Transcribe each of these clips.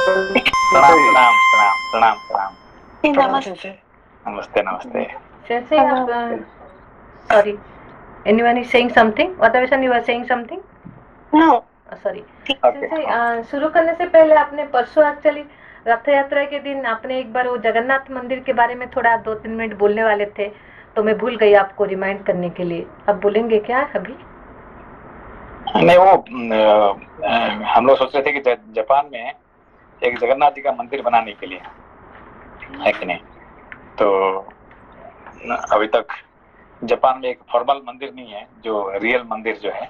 प्रणाम प्रणाम प्रणाम प्रणाम प्रणाम। प्रणाम सेंसे। नमस्ते नमस्ते। Sensei, sorry. Anyone is saying something? Watabe-san, you are saying something? No. Sorry. Okay Sensei, शुरू करने से पहले आपने परसों एक्चुअली रथ यात्रा के दिन आपने एक बार वो जगन्नाथ मंदिर के बारे में थोड़ा 2-3 मिनट बोलने वाले थे, तो मैं भूल गई आपको रिमाइंड करने के लिए। अब बोलेंगे क्या अभी? नहीं, वो हम लोग सोच रहे थे कि जापान में एक जगन्नाथ जी का मंदिर बनाने के लिए, है कि नहीं? तो अभी तक जापान में एक फॉर्मल मंदिर नहीं है, जो रियल मंदिर जो है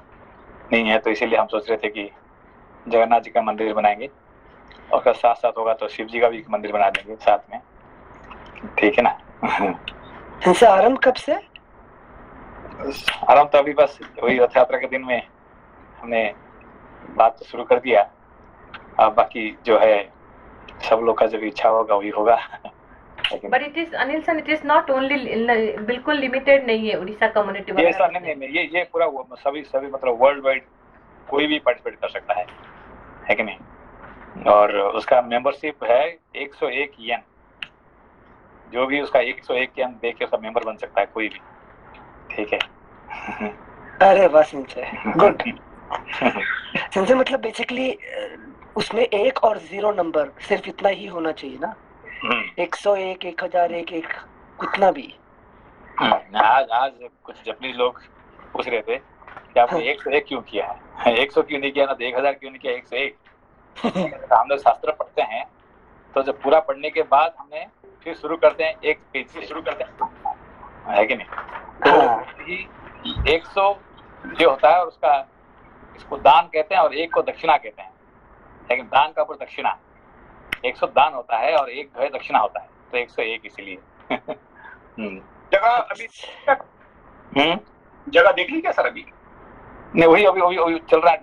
नहीं है, तो इसीलिए हम सोच रहे थे कि जगन्नाथ जी का मंदिर बनाएंगे और उसका साथ साथ होगा तो शिव जी का भी एक मंदिर बना देंगे साथ में, ठीक है ना? सेंसे आरंभ कब से? आराम तो अभी बस वही रथ यात्रा के दिन में हमने बात तो शुरू कर दिया। अब बाकी जो है सब लोग का जब इच्छा होगा वही होगा। But it is Anil son, it is not only, बिल्कुल लिमिटेड नहीं है उड़ीसा कम्युनिटी ये ऐसा नहीं, ये पूरा सभी मतलब वर्ल्ड वाइड कोई भी पार्टिसिपेट कर सकता है कि नहीं? और उसका मेंबरशिप है 101 येन। जो भी उसका 101 येन दे के उसका मेंबर बन सकता है कोई भी, ठीक है? अरे वाह सेंसे, गुड। सेंसे मतलब बेसिकली उसमें 1 और 0 नंबर सिर्फ इतना ही होना चाहिए ना? 101, 1001, कितना भी। आज कुछ जापानीज लोग पूछ रहे थे कि आपने 101 क्यों किया है, 100 क्यों नहीं किया ना, 1000 क्यों नहीं किया, 101? हम लोग शास्त्र पढ़ते हैं तो जब पूरा पढ़ने के बाद हमने फिर शुरू करते हैं एक पेज से शुरू करते हैं, है कि नहीं? तो 100 जो होता है और उसका इसको दान कहते हैं और 1 को दक्षिणा कहते हैं, लेकिन दान का ऊपर दक्षिणा 100 दान होता है और 1 जो है दक्षिणा होता है, तो 101 इसीलिए। जगह अभी जगह देख ली क्या सर? अभी नहीं, वही चल रहा है,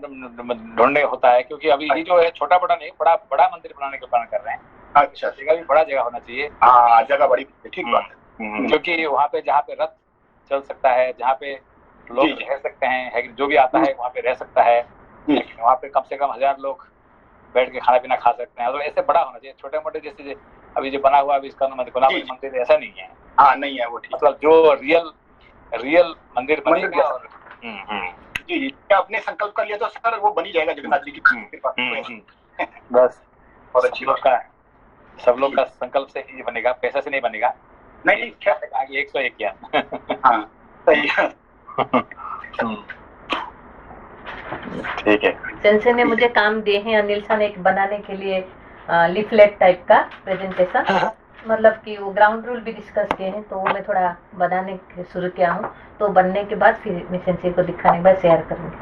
ढूंढने होता है, क्योंकि अभी ये जो है छोटा बड़ा नहीं, बड़ा बड़ा मंदिर बनाने का प्लान कर रहे हैं। अच्छा, जगह भी बड़ा जगह होना चाहिए। हाँ, जगह बड़ी, ठीक बात है। क्योंकि वहाँ पे जहाँ पे रथ चल सकता है, जहाँ पे लोग रह सकते हैं, जो भी आता है वहाँ पे रह सकता है, वहाँ पे कम से कम 1000 लोग बैठ के खाना पीना खा सकते हैं। तो ऐसे बड़ा होना चाहिए, छोटे मोटे जैसे अभी जो बना हुआ इसका मंदिर ऐसा नहीं है। हाँ, नहीं है वो, ठीक। मतलब जो रियल मंदिर बनेगा और जी, क्या अपने संकल्प कर लिया तो सर वो बनी जाएगा जगन्नाथ जी की कृपा। बस और अच्छी बात, सब लोग का संकल्प से ही बनेगा, पैसा से नहीं बनेगा। नहीं, क्या 101 क्या? हाँ, सही है। ठीक है। सेंसे ने मुझे काम दिए हैं अनिल सन एक बनाने के लिए, लीफलेट टाइप का प्रेजेंटेशन, मतलब कि वो ग्राउंड रूल भी डिस्कस किए हैं, तो वो मैं थोड़ा बनाने शुरू किया हूँ, तो बनने के बाद फिर मैं सेंसे को दिखाने के बाद शेयर करूँगी।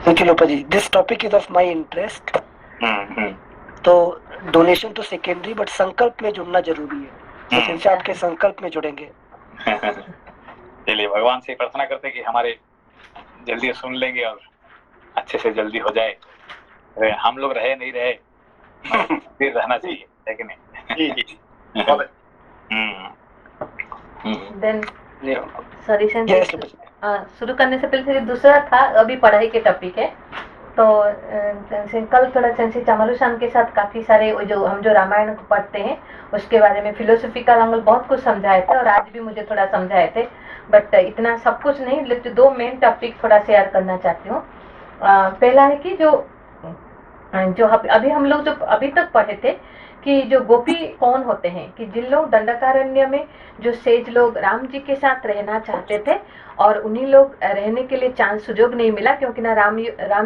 देखिए Lopa ji, this topic is of my interest. तो डोनेशन तो सेकेंडरी, बट संकल्प में जुड़ना जरूरी है। तो सेंसे आपके संकल्प में जुड़ेंगे। चलिए, भगवान से प्रार्थना करते हैं कि हमारे जल्दी सुन लेंगे और अच्छे से जल्दी हो जाए। हम लोग रहे नहीं रहे, फिर रहना चाहिए, है कि नहीं? जी। देन सॉरी सेंसे, शुरू करने से पहले दूसरा था, अभी पढ़ाई के टॉपिक है, तो कल थोड़ा सेंसे चामलुशान के साथ काफ़ी सारे जो हम जो रामायण को पढ़ते हैं उसके बारे में फिलोसफिकल एंगल बहुत कुछ समझाए थे, और आज भी मुझे थोड़ा समझाए थे, बट इतना सब कुछ नहीं, लेकिन 2 मेन टॉपिक थोड़ा शेयर करना चाहती हूँ। पहला है कि जो अभी हम लोग जो अभी तक पढ़े थे कि जो गोपी कौन होते हैं, कि जिन लोग दंडकारण्य में जो सेज लोग राम जी के साथ रहना चाहते थे और उन्हीं लोग रहने के लिए चांस सुजोग नहीं मिला, क्योंकि ना राम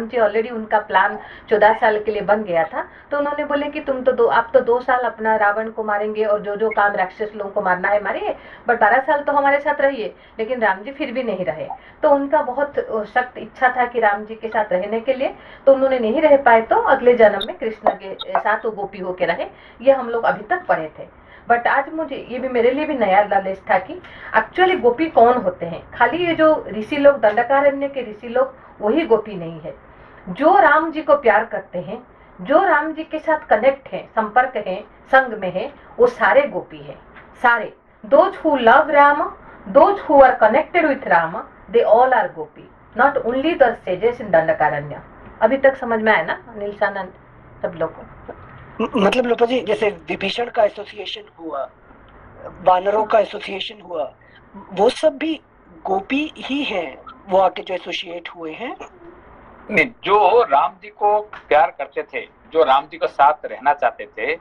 जी ऑलरेडी उनका प्लान 14 साल के लिए बन गया था, तो उन्होंने बोले कि आप तो 2 साल अपना रावण को मारेंगे और जो काम राक्षस लोगों को मारना है मारिए, बट 12 साल तो हमारे साथ रहिए। लेकिन राम जी फिर भी नहीं रहे, तो उनका बहुत सख्त इच्छा था कि राम जी के साथ रहने के लिए, तो उन्होंने नहीं रह पाए, तो अगले जन्म में कृष्ण के साथ वो गोपी होके रहे। ये हम लोग अभी तक पढ़े थे, बट आज मुझे ये भी मेरे लिए भी नया नॉलेज था कि एक्चुअली गोपी कौन होते हैं। खाली ये जो ऋषि लोग, दंडकारण्य के ऋषि लोग, वही गोपी नहीं है। जो राम जी को प्यार करते हैं, जो राम जी के साथ कनेक्ट है, संपर्क है, संग में है, वो सारे गोपी है, सारे। Those who love Ram, those who are connected with Ram, they all are gopi, not only the sages in Dandakaranya. अभी तक समझ में आया ना अनिल सानंद सब लोग को? मतलब लोपा जी, जैसे विभीषण का एसोसिएशन हुआ, वानरों का एसोसिएशन हुआ, वो सब भी गोपी ही हैं, वो आके जो एसोसिएट हुए हैं। नहीं, जो राम जी को प्यार करते थे, जो राम जी के साथ रहना चाहते थे,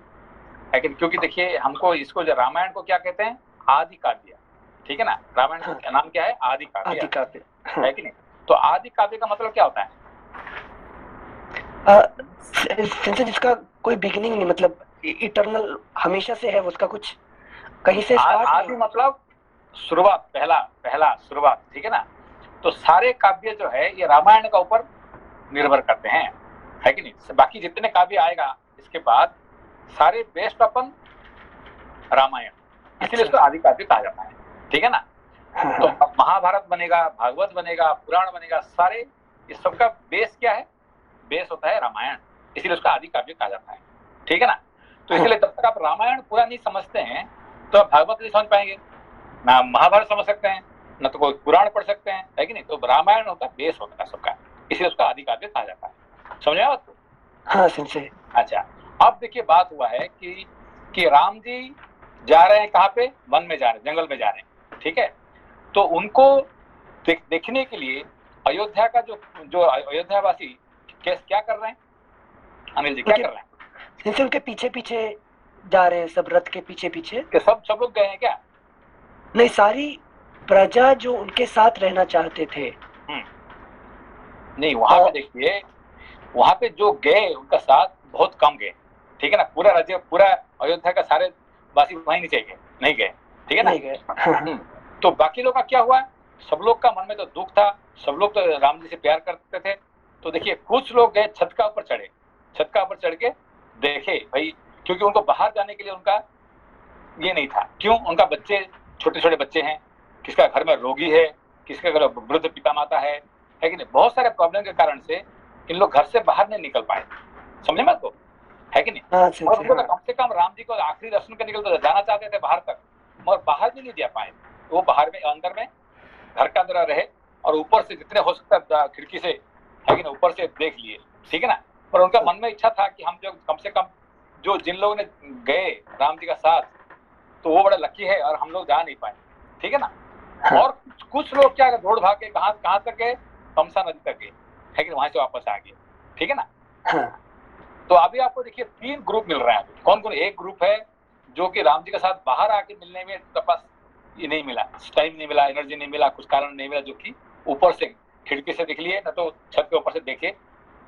लेकिन क्योंकि देखिए हमको इसको जो रामायण को क्या कहते हैं, आदि काव्य, ठीक है ना। रामायण हाँ, का नाम क्या है, आदि काव्य, आदि काव्य। हाँ। है कि नहीं। तो आदि काव्य का मतलब क्या होता है, जिसका कोई बिगिनिंग नहीं, मतलब इटर्नल, हमेशा से है, उसका कुछ कहीं से स्टार्ट आदि नहीं। मतलब शुरुआत, पहला पहला शुरुआत, ठीक है ना। तो सारे काव्य जो है ये रामायण का ऊपर निर्भर करते हैं, है कि नहीं। बाकी जितने काव्य आएगा इसके बाद सारे बेस्ड अपन रामायण, इसलिए अच्छा। इसको आदि काव्य कहा जाता है, ठीक है ना। हाँ, तो हाँ, अब महाभारत बनेगा, भागवत बनेगा, पुराण बनेगा, सारे इस सबका बेस क्या है, बेस होता है रामायण, इसीलिए उसका आदि काव्य कहा जाता है, ठीक है ना। तो हाँ। इसलिए जब तक आप रामायण पूरा नहीं समझते हैं तो आप भागवत नहीं समझ पाएंगे, ना महाभारत समझ सकते हैं, न तो कोई पुराण पढ़ सकते हैं, है कि नहीं। तो रामायण होता है, बेस होता है सबका, इसलिए उसका आदि काव्य कहा जाता है। समझ आया आपको। हाँ सेंसे। अच्छा, अब देखिए बात हुआ है कि राम जी जा रहे हैं कहाँ पे, वन में जा रहे हैं, जंगल में जा रहे हैं, ठीक है। तो उनको देखने के लिए अयोध्या का जो अयोध्यावासी क्या कर रहे हैं, अनिल जी क्या कर रहे हैं, सेंसे उनके पीछे पीछे जा रहे हैं, सब रथ के पीछे पीछे। कि सब लोग गए हैं क्या। नहीं, सारी प्रजा जो उनके साथ रहना चाहते थे। नहीं, वहां पे और देखिए, वहां पे जो गए उनका साथ बहुत कम गए, ठीक है ना। पूरा राज्य, पूरा अयोध्या का सारे वासी वहीं नीचे गए, नहीं गए, ठीक है ना। नहीं गए। हाँ, तो बाकी लोग का क्या हुआ, सब लोग का मन में तो दुख था, सब लोग तो राम जी से प्यार करते थे। तो देखिए कुछ लोग गए छत का ऊपर चढ़े, छत का ऊपर चढ़ के देखे भाई, क्योंकि उनको बाहर जाने के लिए उनका ये नहीं था। क्यों, उनका बच्चे, छोटे छोटे बच्चे हैं, किसका घर में रोगी है, किसके घर वृद्ध पिता माता है कि नहीं। बहुत सारे प्रॉब्लम के कारण से इन लोग घर से बाहर नहीं निकल पाए, समझे मत को, है कि नहीं। हाँ और सेंसे। उनको तो हाँ, कम से कम राम जी को आखिरी दर्शन करने के लिए जाना चाहते थे बाहर तक, मगर बाहर भी नहीं जा पाए। वो बाहर में, अंदर में, घर के अंदर रहे, और ऊपर से जितने हो सकता है खिड़की से, है कि ना, ऊपर से देख लिए, ठीक है ना। पर उनका मन में इच्छा था कि हम जो कम से कम जो जिन लोगों ने गए राम जी का साथ, तो वो बड़ा लकी है, और हम लोग जा नहीं पाए, ठीक है ना। हाँ। और कुछ लोग क्या दौड़ भाग के कहाँ तक गए, तमसा नदी तक गए, है कि वहां से वापस आ गए, ठीक है ना। हाँ। तो अभी आपको देखिए 3 ग्रुप मिल रहे हैं। कौन कौन, एक ग्रुप है जो कि राम जी के साथ बाहर आके मिलने में उनके पास ये नहीं मिला, टाइम नहीं मिला, एनर्जी नहीं मिला, कुछ कारण नहीं मिला, जो कि ऊपर से खिड़की से देख लिए, ना तो छत के ऊपर से देखे,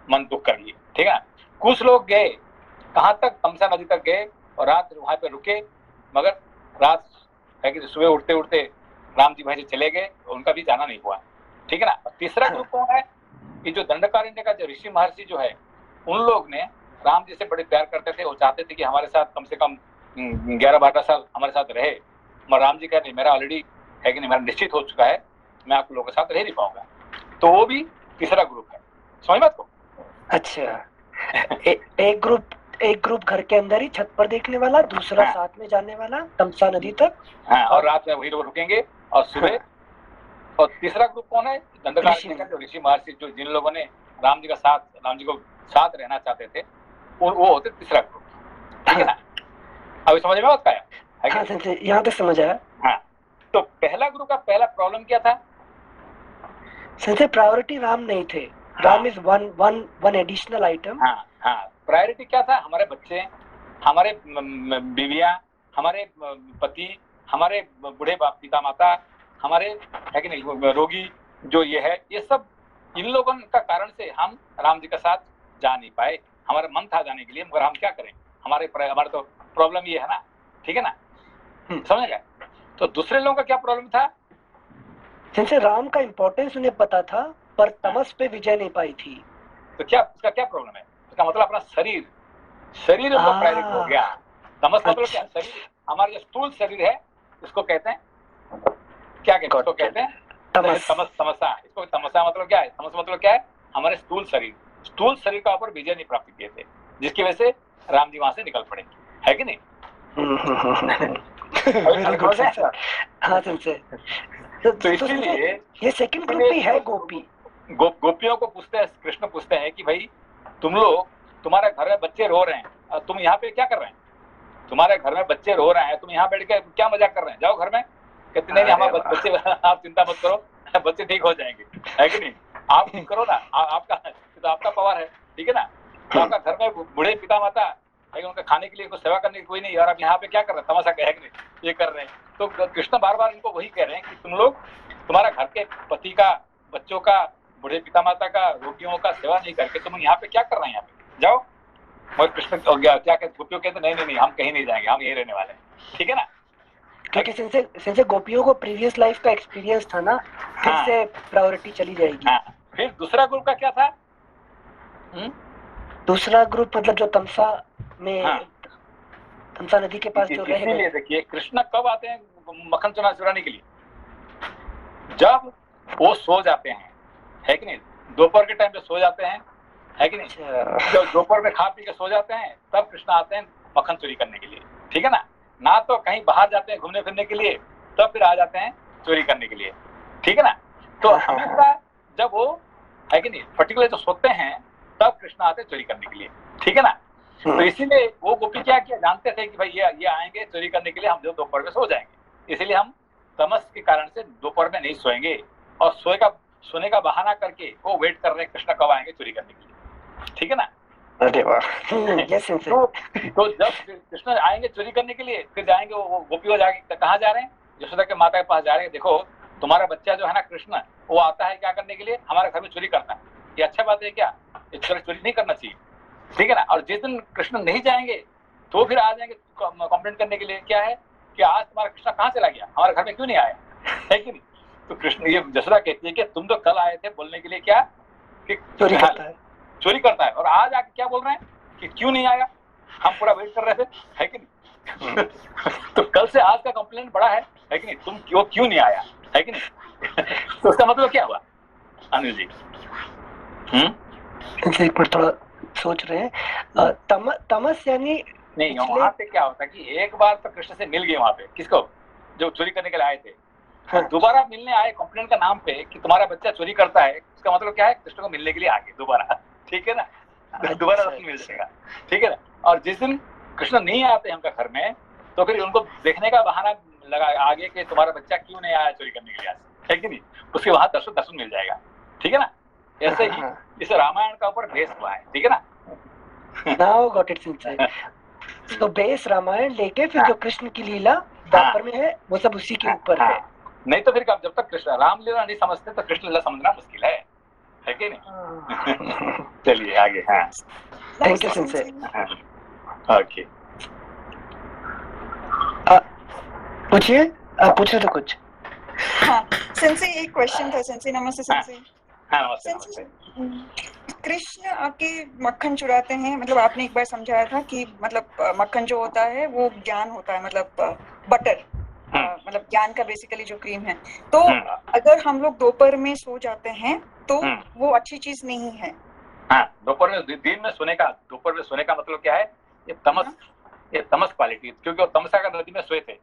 मन दुख कर लिए, ठीक है। कुछ लोग गए कहाँ तक, तमसा नदी तक गए, और रात वहां पे रुके, मगर रात, है कि सुबह उठते उठते राम जी वहीं से चले गए, उनका भी जाना नहीं हुआ, ठीक है ना। और तीसरा ग्रुप कौन है, कि जो दंडकारण्य का जो ऋषि महर्षि जो है, उन लोग ने राम जी से बड़े प्यार करते थे, वो चाहते थे कि हमारे साथ कम से कम 11-12 साल हमारे साथ रहे, मगर राम जी कह नहीं, मेरा ऑलरेडी, है कि नहीं, मेरा निश्चित हो चुका है, मैं आप लोगों के साथ रह नहीं पाऊंगा। तो वो भी तीसरा ग्रुप है, समझ बात को। अच्छा। एक ग्रुप घर के अंदर ही छत पर देखने वाला, दूसरा हाँ। साथ में जाने वाला तमसा नदी तक। हाँ, और रात में वही लोग रुकेंगे, और सुबह। हाँ। और तीसरा ग्रुप कौन है, दंडकारण्य का ऋषि। जो ऋषि महर्षि, जो जिन लोगों ने राम जी का साथ, राम जी को साथ रहना चाहते थे, वो होते तीसरा ग्रुप, ठीक है हाँ। ना। अभी समझ में आता है कि हाँ नहीं? सेंसे, यहाँ तक समझ आया। हाँ। तो पहला ग्रुप का पहला प्रॉब्लम क्या था, सेंसे प्रायोरिटी राम नहीं थे। Ram is one one one additional item. हाँ हाँ, प्रायोरिटी क्या था, हमारे बच्चे, हमारे बीवियां, हमारे पति, हमारे बूढ़े पिता माता, हमारे, है कि नहीं, रोगी जो ये है, ये सब इन लोगों का कारण से हम राम जी के साथ जा नहीं पाए। हमारा मन था जाने के लिए, मगर हम क्या करें, हमारे तो प्रॉब्लम ये है ना, ठीक है ना, समझ गए। तो दूसरे लोगों का क्या प्रॉब्लम था, सेंसे राम का इम्पोर्टेंस उन्हें पता था, पर तमस पे विजय नहीं पाई थी। तो क्या उसका क्या प्रॉब्लम है, उसका मतलब अपना शरीर उनको प्रायोरिटी हो गया। तमस मतलब क्या, शरीर, हमारा जो स्थूल शरीर है, इसको कहते हैं, क्या कहते हैं, इसको कहते हैं तमसा। इसको तमसा मतलब क्या है, तमस मतलब क्या है, हमारे स्थूल शरीर का ऊपर विजय नहीं प्राप्त किए थे, जिसकी वजह से राम जी वहां से निकल पड़े, है कि नहीं। Very good sensei. हाँ सेंसे। तो इसीलिए ये सेकंड ग्रुप भी है गोपी। गोपियों को पूछते हैं, कृष्ण पूछते हैं कि भाई तुम लोग, तुम्हारे घर में बच्चे रो रहे हैं, तुम यहाँ पे क्या कर रहे हैं, तुम्हारे घर में बच्चे रो रहे हैं, तुम यहाँ बैठ के क्या मजाक कर रहे हैं, जाओ घर में। कहते नहीं हमारे बच्चे आप चिंता मत करो, बच्चे ठीक हो जाएंगे, है कि नहीं, आप ठीक करो ना, आपका तो आपका पावर है, ठीक है ना। तो आपका घर में बूढ़े पिता माता है, उनका खाने के लिए कुछ सेवा करने की कोई नहीं, और आप यहाँ पे क्या कर रहे हैं, तमाशा है कि नहीं, ये कर रहे हैं। तो कृष्ण बार बार इनको वही कह रहे हैं कि तुम लोग तुम्हारा घर के पति का, बच्चों का, बूढ़े पिता माता का, रोगियों का सेवा नहीं करके तुम यहाँ पे क्या कर रहे हैं, यहाँ पे जाओ। और कृष्ण क्या कहते, गोपियों कहते नहीं हम कहीं नहीं जाएंगे, हम यहीं रहने वाले हैं, ठीक है ना। क्योंकि सिंसे गोपियों को प्रीवियस लाइफ का एक्सपीरियंस था ना, फिर से प्रायोरिटी चली जाएगी। फिर दूसरा ग्रुप का क्या था? दूसरा ग्रुप मतलब जो तमसा में, तमसा नदी के पास जो रह गए। देखिए कृष्ण कब आते हैं मक्खन चुराने के लिए? जब वो सो जाते हैं, है कि नहीं, दोपहर के टाइम पे सो जाते हैं, है कि नहीं। जब दोपहर में खा पी के सो जाते हैं तब कृष्ण आते हैं मक्खन चोरी करने के लिए, ठीक है ना तो कहीं बाहर जाते हैं घूमने फिरने के लिए, तब फिर आ जाते हैं चोरी करने के लिए, ठीक है ना। तो हमेशा जब वो, है कि नहीं, पर्टिकुलर जो सोते हैं तब कृष्ण आते हैं चोरी करने के लिए, ठीक है ना। तो इसीलिए वो गोपी क्या किया, जानते थे कि भाई ये आएंगे चोरी करने के लिए, हम जो दोपहर में सो जाएंगे, इसलिए हम तमस के कारण से दोपहर में नहीं सोएंगे, और सोने का बहाना करके वो वेट कर रहे हैं कृष्ण कब आएंगे चोरी करने के लिए, ठीक है ना। अरे वाह। तो जब कृष्ण आएंगे चोरी करने के लिए, फिर जाएंगे वो गोपी हो जाएंगे, कहाँ जा रहे हैं, यशोदा के माता के पास जा रहे हैं। देखो तुम्हारा बच्चा जो है ना कृष्ण, वो आता है क्या करने के लिए, हमारे घर में चोरी करना है, ये अच्छा बात है क्या, ये चोरी नहीं करना चाहिए, ठीक है ना। और जिस दिन कृष्ण नहीं जाएंगे तो फिर आ जाएंगे कंप्लेंट करने के लिए, क्या है कि आज तुम्हारा कृष्ण कहाँ चला गया, हमारे घर में क्यों नहीं आया, है कि नहीं। तो कृष्ण, ये यशोदा कहती है कि तुम तो कल आए थे बोलने के लिए क्या कि चोरी करता है, और आज आके क्या बोल रहे हैं कि क्यों नहीं आया, हम पूरा वेट कर रहे थे, है कि नहीं। तो कल से आज का कंप्लेंट बड़ा है कि नहीं, तुम क्यों नहीं आया, है कि नहीं। तो उसका मतलब क्या हुआ अनिल जी? एक मिनट थोड़ा सोच रहे हैं। तमस यानी नहीं, वहां पे क्या होता है कि एक बार तो कृष्ण से मिल गए वहां पे, किसको, जो चोरी करने के लिए आए थे। हाँ। दोबारा मिलने आए कंप्लेंट का नाम पे कि तुम्हारा बच्चा चोरी करता है, उसका मतलब क्या है, कृष्ण को मिलने के लिए आगे दोबारा, ठीक है ना, दोबारा दर्शन मिल जाएगा, ठीक है ना। और जिस दिन कृष्ण नहीं आते उनका घर में, तो फिर उनको देखने का बहाना लगा आगे कि तुम्हारा बच्चा क्यों नहीं आया चोरी करने के लिए, है कि नहीं, उसके वहां दर्शन मिल जाएगा, ठीक है ना। ऐसे ही इस रामायण का ऊपर बेस हुआ है, ठीक है ना। Now got it since. तो बेस रामायण लेके फिर जो कृष्ण की लीला द्वापर में है वो सब उसी के ऊपर है। नहीं तो फिर जब तक कृष्ण रामलीला नहीं समझते तो कृष्ण लीला समझना मुश्किल है कि नहीं। चलिए आगे। हाँ, थैंक यू सिंसे। ओके, पूछिए, आप पूछ रहे थे कुछ। हाँ सेंसे, एक क्वेश्चन था सेंसे। नमस्ते सेंसे। हाँ नमस्ते। कृष्ण आके मक्खन चुराते हैं, मतलब आपने एक बार समझाया था कि मतलब मक्खन जो होता है वो ज्ञान होता है, मतलब बटर, मतलब ज्ञान का बेसिकली जो क्रीम है। तो अगर हम लोग दोपहर में सो जाते हैं तो वो अच्छी चीज नहीं है। हाँ, दोपहर में, दिन में सोने का, दोपहर में सोने का मतलब क्या है, ये तमस क्वालिटी, क्योंकि वो तमसा का नदी में सोए थे,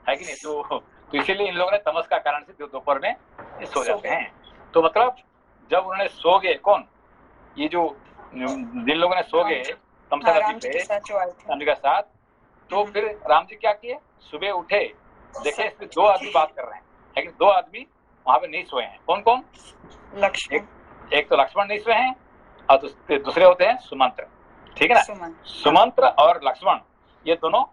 है कि नहीं। तो इसीलिए इन लोगों ने तमस का कारण से दोपहर में सो जाते हैं। तो मतलब जब उन्होंने सो गए, कौन, ये जो जिन लोगों ने सो गए तमसा नदी पे राम के साथ, तो फिर राम जी क्या किए, सुबह उठे, देखे इसमें दो आदमी बात कर रहे हैं, लेकिन दो आदमी वहां पे नहीं सोए हैं। कौन कौन? लक्ष्मण, एक तो लक्ष्मण नहीं सोए हैं, और दूसरे होते हैं सुमंत्र, ठीक है ना। सुमंत्र और लक्ष्मण ये दोनों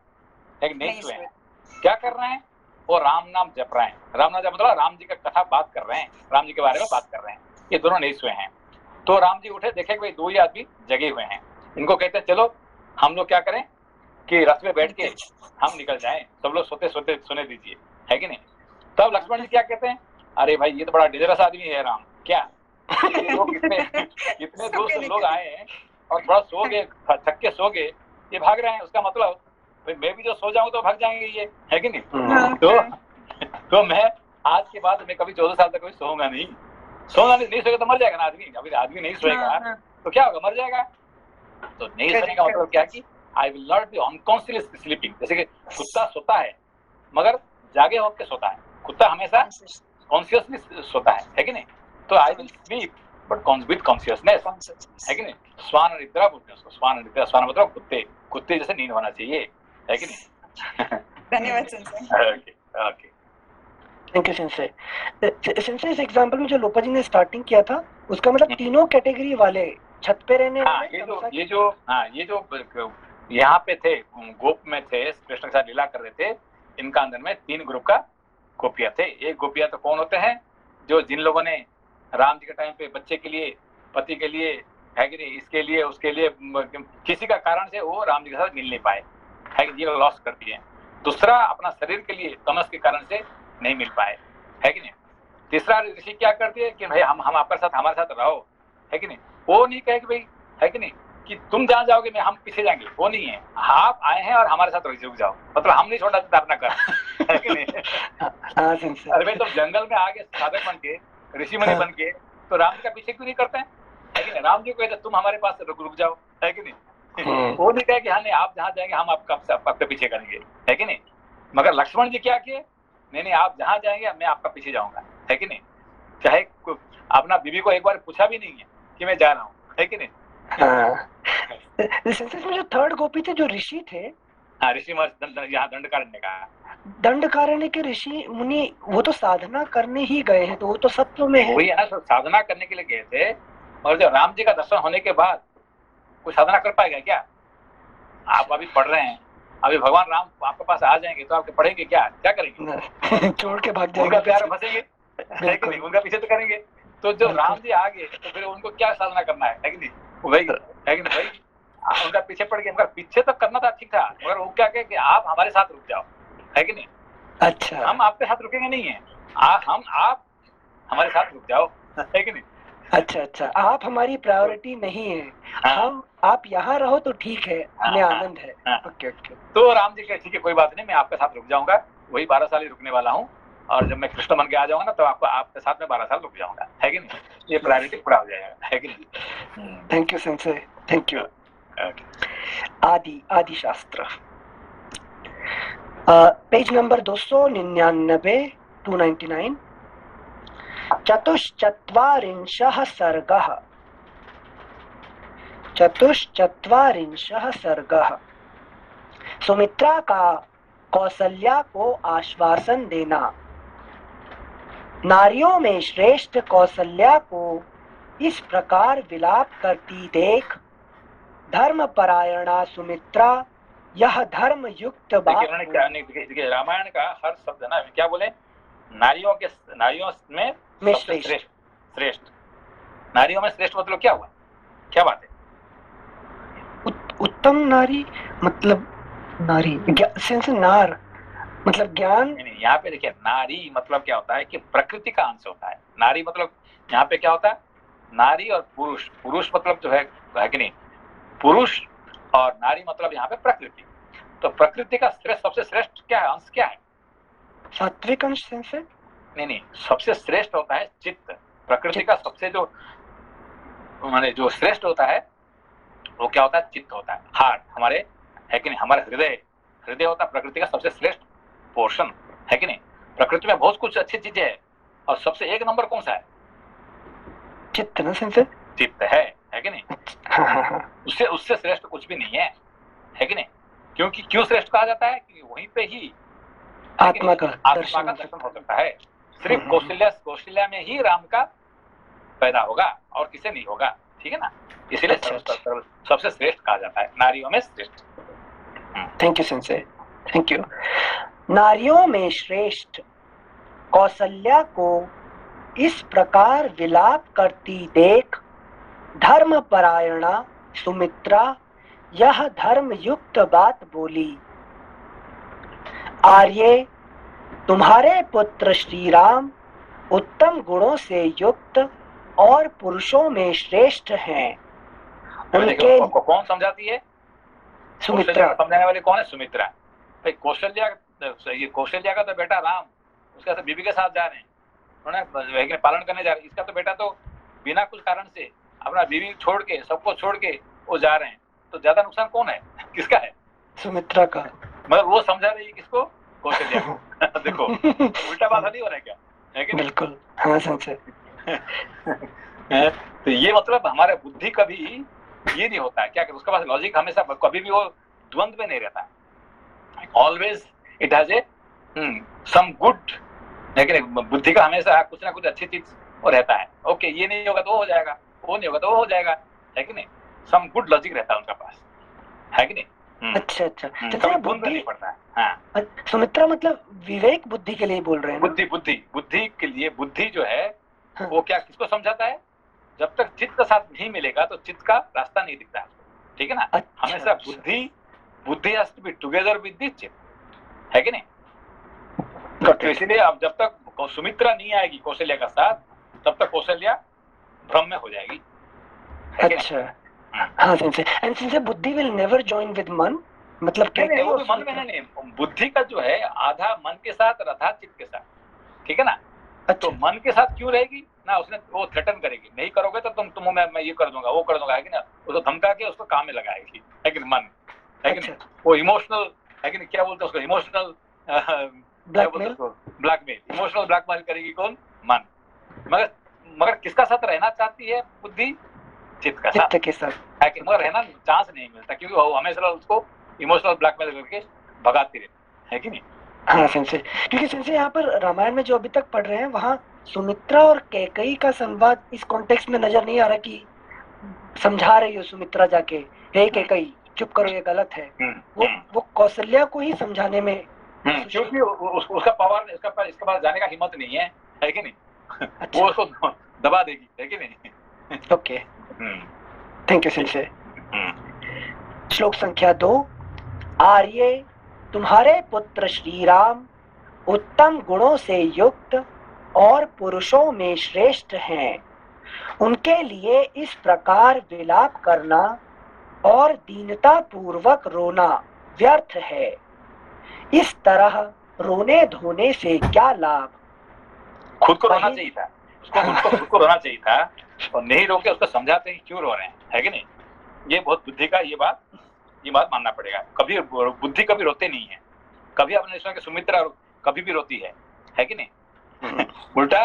एक नहीं सोए हैं। क्या कर रहे हैं, वो राम नाम जप रहे हैं। राम नाम जप मतलब राम जी का कथा बात कर रहे हैं, राम जी के बारे में बात कर रहे हैं। ये दोनों नहीं सोए हैं। तो राम जी उठे, देखे कोई दो ही आदमी जगे हुए हैं। इनको कहते हैं चलो हम लोग क्या करें कि रथ में बैठ के हम निकल जाएं, सब लोग सोते सोते सुने दीजिए, है कि नहीं। तब लक्ष्मण जी क्या कहते हैं, अरे भाई ये तो बड़ा डेंजरस आदमी है राम, क्या लोग इतने दोस्त लोग आए हैं और थोड़ा सो गए, थक के सो गए, ये भाग रहे हैं, उसका मतलब मैं भी जो सो जाऊं तो भाग जाएंगे ये, है कि नहीं। तो मैं आज के बाद मैं कभी 14 साल तक कभी सोऊंगा नहीं। सोना नहीं सोएगा तो मर जाएगा ना आदमी। अभी आदमी नहीं सोएगा तो क्या होगा, मर जाएगा। तो नहीं सोने का मतलब क्या कि I will not be unconsciously sleeping. जैसे कि कुत्ता सोता है मगर जागे होकर सोता है, कुत्ता हमेशा कॉन्शियसली सोता है कि नहीं। तो I will sleep but with consciousness, है कि नहीं। स्वान निद्रा बोलते हैं उसको, स्वान निद्रा, स्वान मतलब कुत्ते, कुत्ते जैसे नींद होना चाहिए, है कि नहीं। धन्यवाद sensei. Okay okay, thank you sensei. Sensei इस एग्जांपल में जो लोपा जी ने स्टार्टिंग किया था उसका मतलब तीनों कैटेगरी वाले छत पे रहने हाँ, वाले, ये जो यहाँ पे थे, गोप में थे, कृष्ण के साथ लीला कर रहे थे, इनका अंदर में 3 ग्रुप का गोपियां थे। एक गोपियां तो कौन होते हैं, जो जिन लोगों ने राम जी के टाइम पे बच्चे के लिए, पति के लिए, है कि नहीं, इसके लिए उसके लिए किसी का कारण से वो राम जी के साथ मिल नहीं पाए, है कि ये लॉस कर दिए। दूसरा अपना शरीर के लिए तमस के कारण से नहीं मिल पाए, है कि नहीं। तीसरा ऋषि क्या करती है कि भाई हम आपके साथ, हमारे साथ रहो, है कि नहीं। वो नहीं कहे कि भाई, है कि नहीं, कि तुम जहाँ जाओगे मैं हम पीछे जाएंगे, वो नहीं है। आप आए हैं और हमारे साथ रुक जाओ, मतलब हम नहीं छोड़ना चाहते अपना घर, है कि नहीं। अरे भाई तुम जंगल में आगे साधक बन के, ऋषि मुनि बन के, तो राम जी का पीछे क्यों नहीं करते हैं, है कि नहीं। राम जी को कहते तुम हमारे पास रुक जाओ, है कि नहीं। वो नहीं कहे कि हाँ नहीं आप जहाँ जाएंगे हम आपका पीछे करेंगे, है कि नहीं। मगर लक्ष्मण जी क्या किए, नहीं आप जहाँ जाएंगे मैं आपका पीछे जाऊंगा, है कि नहीं। चाहे अपना बीवी को एक बार पूछा भी नहीं है कि मैं जा रहा हूँ, है कि नहीं। में जो थर्ड गोपी थे, जो ऋषि थे, हाँ, ऋषि यहाँ दंडकारण्य का, दंडकारण्य के ऋषि मुनि, वो तो साधना करने ही गए हैं, तो वो तो सत्व में है। वही है ना, साधना करने के लिए गए थे। और जब राम जी का दर्शन होने के बाद कोई साधना कर पाएगा क्या। आप अभी पढ़ रहे हैं, अभी भगवान राम आपके पास आ जाएंगे तो आपके पढ़ेंगे क्या करेंगे, छोड़ के भाग जाएंगे, उनका प्यार फंसेंगे, है कि नहीं, उनका पीछे तो करेंगे। तो जब राम जी आ गए तो फिर उनको क्या साधना करना है कि नहीं, वही है कि नहीं भाई। उनका पीछे पड़ गए, उनका पीछे तो करना था, ठीक था, मगर वो क्या कहे कि आप हमारे साथ रुक जाओ, है कि नहीं। अच्छा, हम आपके साथ रुकेंगे नहीं है, आप हमारे साथ रुक जाओ, है कि नहीं। अच्छा, आप हमारी प्रायोरिटी नहीं है। हाँ, हम, आप यहाँ रहो तो ठीक है, हमें आनंद है। ओके। तो राम जी कहे ठीक है कोई बात नहीं, मैं आपके साथ रुक जाऊंगा, वही 12 साल ही रुकने वाला हूँ, और जब मैं कृष्ण बन के आ जाऊंगा ना तो आपके साथ में 12 साल रुक जाऊंगा, है कि नहीं। ये प्रायोरिटी पूरा हो जाएगा, है कि नहीं। Thank you sensei, thank you. आदि शास्त्र, पेज नंबर 299, 299। चतुश्चत्वारिंशः सर्गः। सुमित्रा का कौसल्या को आश्वासन देना। नारियों में श्रेष्ठ कौसल्या को इस प्रकार विलाप करती देख धर्मपरायणा सुमित्रा यह धर्म युक्त बात। देखिए रामायण का हर शब्द ना क्या बोले, नारियों में सबसे श्रेष्ठ। नारियों में श्रेष्ठ मतलब क्या हुआ, क्या बात है। उत्तम नारी मतलब नारी, नार मतलब ज्ञान। नहीं, यहाँ पे देखिए नारी मतलब क्या होता है कि प्रकृति का अंश होता है। नारी मतलब यहाँ पे क्या होता है, नारी और पुरुष मतलब जो है कि नहीं, पुरुष और नारी मतलब यहाँ पे प्रकृति। तो प्रकृति का सबसे श्रेष्ठ क्या है, अंश क्या है, सात्विक अंश से। नहीं, सबसे श्रेष्ठ होता है चित्त। प्रकृति का सबसे जो माने जो श्रेष्ठ होता है वो क्या होता है, चित्त होता है, हार्ट हमारे, है कि नहीं। हमारे हृदय होता है प्रकृति का सबसे श्रेष्ठ पोर्शन, है कि नहीं। प्रकृति में बहुत कुछ अच्छी चीजें है, और सबसे एक नंबर कौन सा है, चित्त ना सेंसे, चित्त है कि नहीं। उससे श्रेष्ठ कुछ भी नहीं है कि नहीं। क्योंकि क्यों श्रेष्ठ कहा जाता है कि वहीं पे ही आत्मा का दर्शन हो सकता है। सिर्फ कौशल्या में ही राम का पैदा होगा और किसे नहीं होगा, ठीक है ना। इसीलिए सबसे श्रेष्ठ कहा जाता है, नारियों में श्रेष्ठ। Thank you sensei, thank you. नारियों में श्रेष्ठ कौसल्या को इस प्रकार विलाप करती देख धर्मपरायणा सुमित्रा यह धर्म युक्त बात बोली। आर्ये, तुम्हारे पुत्र श्री राम उत्तम गुणों से युक्त और पुरुषों में श्रेष्ठ हैं। उनके कौन समझाती है, सुमित्रा। समझाने वाली कौन है, सुमित्रा। भाई कौशल्या का तो बेटा राम, उसका तो बीबी के साथ जा रहे हैं, उन्होंने पालन करने जा रहे हैं। इसका तो बेटा तो बिना कुछ कारण से अपना बीवी छोड़ के, सबको छोड़ के वो जा रहे हैं। तो ज्यादा नुकसान कौन है, किसका है, सुमित्रा का। मगर वो समझा रही है किसको, कौशल्या को। देखो उल्टा बात नहीं हो रहा है क्या, है कि बिल्कुल। हाँ सच है। तो ये मतलब हमारे बुद्धि कभी ये नहीं होता है, क्या कहते उसके पास लॉजिक हमेशा कभी भी वो द्वंद में नहीं रहता है, always it has a some good, लेकिन बुद्धि का हमेशा कुछ ना कुछ अच्छी चीज वो रहता है। ओके ये नहीं होगा तो वो हो जाएगा, वो नहीं होगा तो वो हो जाएगा, है कि नहीं, सम गुड लॉजिक रहता है उनका पास, है कि नहीं। अच्छा अच्छा, कभी जैसे द्वंद बुद्धि, नहीं पड़ता है। हाँ, सुमित्रा मतलब विवेक बुद्धि के लिए बोल रहे हैं ना? बुद्धि के लिए, बुद्धि जो है हाँ। वो क्या किसको समझाता है, जब तक चित्त का साथ नहीं मिलेगा तो चित्त का रास्ता नहीं दिखता है, ठीक है ना। अच्छा, हमेशा बुद्धि has to be together with the चित्त, है कि नहीं। तो इसलिए अब जब तक सुमित्रा नहीं आएगी कौशल्या का साथ, तब तक कौशल्या भ्रम में हो जाएगी। अच्छा, हाँ सिंसे, एंड सिंसे बुद्धि विल नेवर जॉइन विद मन, मतलब नहीं, वो भी मन में है नहीं, बुद्धि का जो है आधा मन के साथ और आधा चित्त के साथ, ठीक है ना। तो मन के साथ क्यों रहेगी ना, उसने वो थ्रेटन करेगी, नहीं करोगे तो तुम मैं ये कर दूंगा वो कर दूंगा, है कि ना, उसको धमका के उसको काम में लगाएगी, है कि मन, है कि नहीं। वो इमोशनल, है कि नहीं, क्या बोलते हैं उसको, इमोशनल ब्लैकमेल, इमोशनल ब्लैकमेल करेगी कौन, मन। मगर किसका साथ रहना चाहती है बुद्धि, चित्त का साथ के साथ, है कि, मगर रहना चांस नहीं मिलता क्योंकि वो हमेशा उसको इमोशनल ब्लैकमेल करके भगाती रहती है कि नहीं। हाँ सेंसे, क्योंकि सेंसे यहाँ पर रामायण में जो अभी तक पढ़ रहे हैं वहाँ सुमित्रा और कैकेयी का संवाद इस कॉन्टेक्स्ट में नजर नहीं आ रहा कि समझा रही हो सुमित्रा जाके, हे कैकेयी चुप करो ये गलत है, वो कौशल्या को ही समझाने में, क्योंकि उसका पावर, इसका पास जाने का हिम्मत नहीं है कि नहीं। वो उसको दबा देगी, है कि नहीं। Okay, thank you sensei. श्लोक संख्या 2, आर्ये तुम्हारे पुत्र श्री राम उत्तम गुणों से युक्त और पुरुषों में श्रेष्ठ हैं, उनके लिए इस प्रकार विलाप करना और दीनता पूर्वक रोना व्यर्थ है, इस तरह रोने धोने से क्या लाभ। खुद को रोना चाहिए था, उसको खुद को रोना चाहिए था, और नहीं रो के उसको समझाते हैं क्यों रो रहे हैं, है कि नहीं। ये बहुत बुद्धि का ये बात मानना पड़ेगा। कभी बुद्धि कभी रोते नहीं है, कभी आपने सुना कि सुमित्रा कभी भी रोती है कि नहीं। उल्टा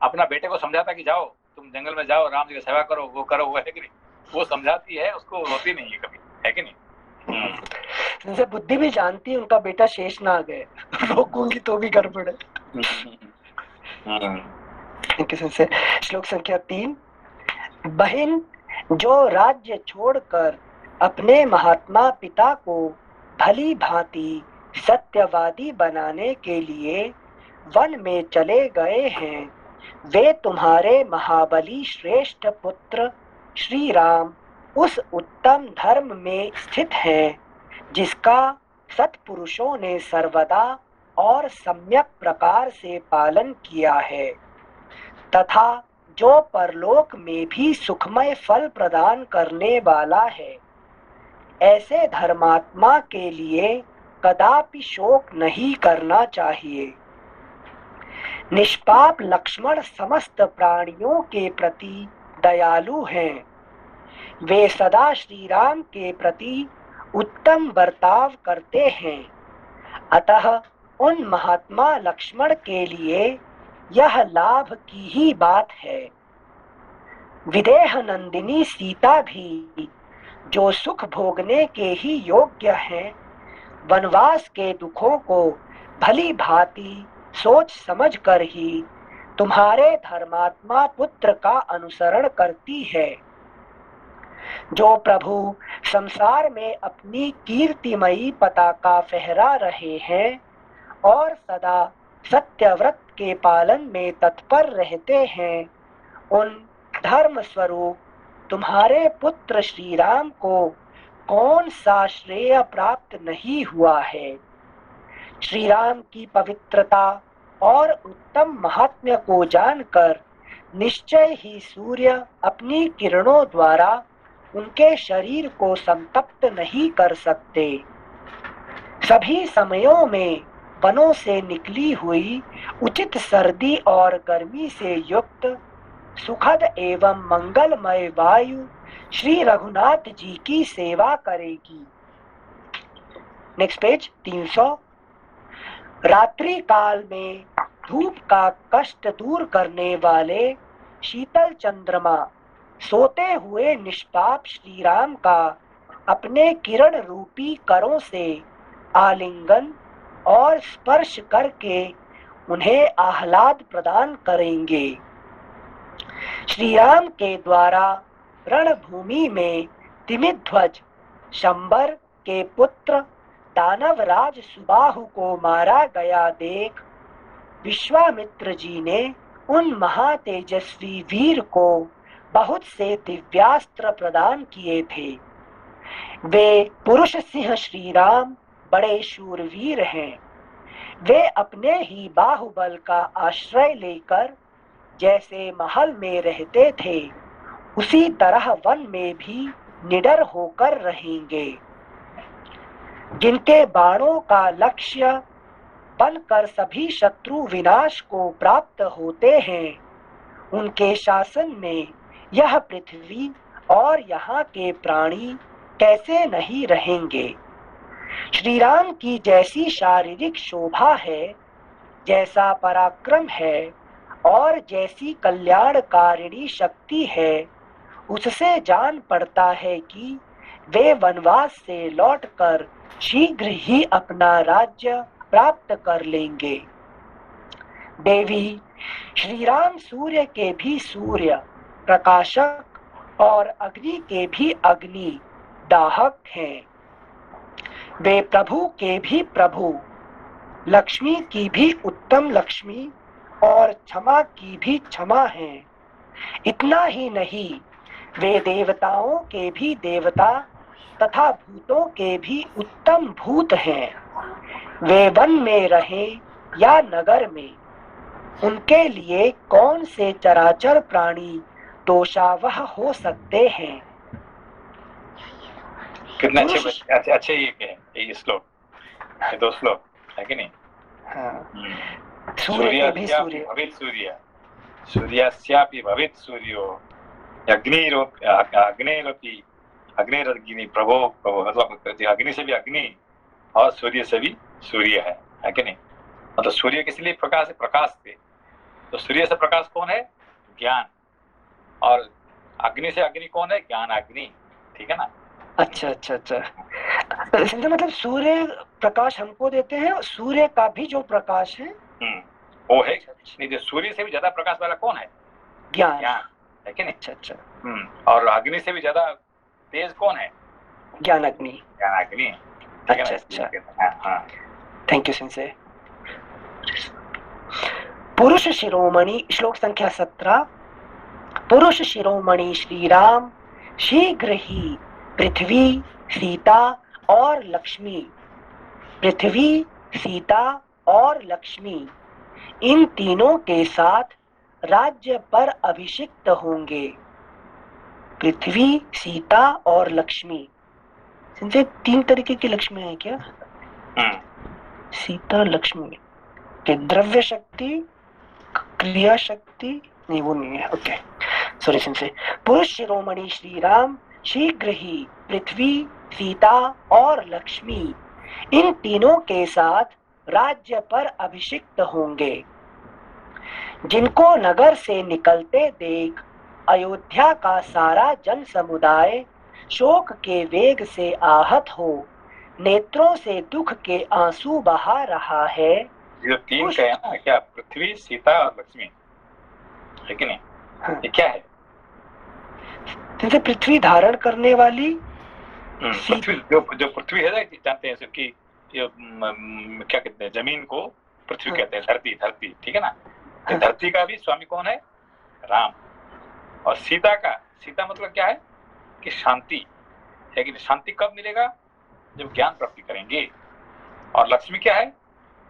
अपना बेटे को समझाता कि जाओ तुम जंगल में जाओ, राम जी की सेवा करो, वो करो, वो है कि नहीं, वो समझाती है, उसको रोती नहीं है कभी, है कि नहीं। जैसे बुद्धि भी जानती है उनका बेटा शेष ना आ गए, रोकूंगी तो भी गड़बड़ है। श्लोक संख्या 3, बहन जो राज्य छोड़कर अपने महात्मा पिता को भली भांति सत्यवादी बनाने के लिए वन में चले गए हैं, वे तुम्हारे महाबली श्रेष्ठ पुत्र श्री राम उस उत्तम धर्म में स्थित हैं जिसका सत्पुरुषों ने सर्वदा और सम्यक प्रकार से पालन किया है, तथा जो परलोक में भी सुखमय फल प्रदान करने वाला है। ऐसे धर्मात्मा के लिए कदापि शोक नहीं करना चाहिए। निष्पाप लक्ष्मण समस्त प्राणियों के प्रति दयालु हैं, वे सदा श्री राम के प्रति उत्तम बर्ताव करते हैं, अतः उन महात्मा लक्ष्मण के लिए यह लाभ की ही बात है। विदेह नंदिनी सीता भी जो सुख भोगने के ही योग्य हैं, वनवास के दुखों को भली भांति सोच समझ कर ही तुम्हारे धर्मात्मा पुत्र का अनुसरण करती है। जो प्रभु संसार में अपनी कीर्तिमयी पताका फहरा रहे हैं और सदा सत्यव्रत के पालन में तत्पर रहते हैं, उन धर्म स्वरूप तुम्हारे पुत्र श्री राम को कौन सा श्रेय प्राप्त नहीं हुआ है। श्री राम की पवित्रता और उत्तम महात्म्य को जानकर निश्चय ही सूर्य अपनी किरणों द्वारा उनके शरीर को संतप्त नहीं कर सकते। सभी समयों में वनों से निकली हुई उचित सर्दी और गर्मी से युक्त सुखद एवं मंगलमय वायु श्री रघुनाथ जी की सेवा करेगी। Next page 300। रात्रि काल में धूप का कष्ट दूर करने वाले शीतल चंद्रमा सोते हुए निष्पाप श्री राम का अपने किरण रूपी करों से आलिंगन और स्पर्श करके उन्हें आह्लाद प्रदान करेंगे। श्री राम के द्वारा रणभूमि में तिमिध्वज शंबर के पुत्र दानवराज सुबाहु को मारा गया देख विश्वामित्र जी ने उन महातेजस्वी वीर को बहुत से दिव्यास्त्र प्रदान किए थे। वे पुरुष सिंह श्री राम बड़े शूरवीर हैं। वे अपने ही बाहुबल का आश्रय लेकर जैसे महल में रहते थे उसी तरह वन में भी निडर होकर रहेंगे। जिनके बाणों का लक्ष्य बनकर सभी शत्रु विनाश को प्राप्त होते हैं, उनके शासन में यह पृथ्वी और यहाँ के प्राणी कैसे नहीं रहेंगे। श्री राम की जैसी शारीरिक शोभा है, जैसा पराक्रम है और जैसी कल्याणकारिणी शक्ति है, उससे जान पड़ता है कि वे वनवास से लौटकर शीघ्र ही अपना राज्य प्राप्त कर लेंगे। देवी, श्री राम सूर्य के भी सूर्य, प्रकाशक और अग्नि के भी अग्नि दाहक हैं। वे प्रभु के भी प्रभु, लक्ष्मी की भी उत्तम लक्ष्मी और क्षमा की भी क्षमा हैं। इतना ही नहीं, वे देवताओं के भी देवता तथा भूतों के भी उत्तम भूत हैं। वे वन में रहें या नगर में, उनके लिए कौन से चराचर प्राणी दोषावह हो सकते हैं। कितने अच्छे अच्छे ये श्लोक, ये दो श्लोक है कि नहीं। हाँ। सूर्य भी सूर्य, भवित सूर्य, सूर्यस्यापि भवित सूर्यो, अग्निरपि अग्निरग्नि प्रभो प्रभो, मतलब अग्नि से भी अग्नि और सूर्य से भी सूर्य है कि नहीं। मतलब सूर्य किस लिए प्रकाश है, प्रकाश से। तो सूर्य से प्रकाश कौन है, ज्ञान, और अग्नि से अग्नि कौन है, ज्ञान अग्नि, ठीक है ना। अच्छा अच्छा अच्छा, मतलब सूर्य प्रकाश हमको देते हैं, सूर्य का भी जो प्रकाश है वो है नहीं, सूर्य से भी ज्यादा प्रकाश वाला कौन है, ज्ञान है कि नहीं। अच्छा अच्छा, और अग्नि से भी ज्यादा तेज कौन है, ज्ञान अग्नि, ज्ञान अग्नि। अच्छा अच्छा, थैंक यू सिंसे। पुरुष शिरोमणि, श्लोक संख्या 17। पुरुष शिरोमणि श्री राम शीघ्र ही पृथ्वी, सीता और लक्ष्मी, पृथ्वी, सीता और लक्ष्मी, इन तीनों के साथ राज्य पर अभिषिक्त होंगे। पृथ्वी, सीता और लक्ष्मी, इनसे 3 तरीके की लक्ष्मी है क्या। सीता लक्ष्मी के द्रव्य शक्ति, क्रिया शक्ति, नहीं वो नहीं है, ओके सॉरी सिंसे। पुरुष शिरोमणि श्री राम शीघ्र ही पृथ्वी, सीता और लक्ष्मी, इन तीनों के साथ राज्य पर अभिषिक्त होंगे। जिनको नगर से निकलते देख अयोध्या का सारा जन समुदाय शोक के वेग से आहत हो नेत्रों से दुख के आंसू बहा रहा है। जो 3 का है ना, क्या पृथ्वी, सीता और लक्ष्मी, है कि नहीं। हाँ। ये क्या है, जैसे पृथ्वी धारण करने वाली, पृथ्वी जो पृथ्वी है ना, जानते हैं कि क्या कहते हैं, जमीन को पृथ्वी कहते हैं, धरती, ठीक है ना। तो धरती का भी स्वामी कौन है, राम। और सीता मतलब क्या है कि शांति है कि शांति कब मिलेगा, जब ज्ञान प्राप्ति करेंगे। और लक्ष्मी क्या है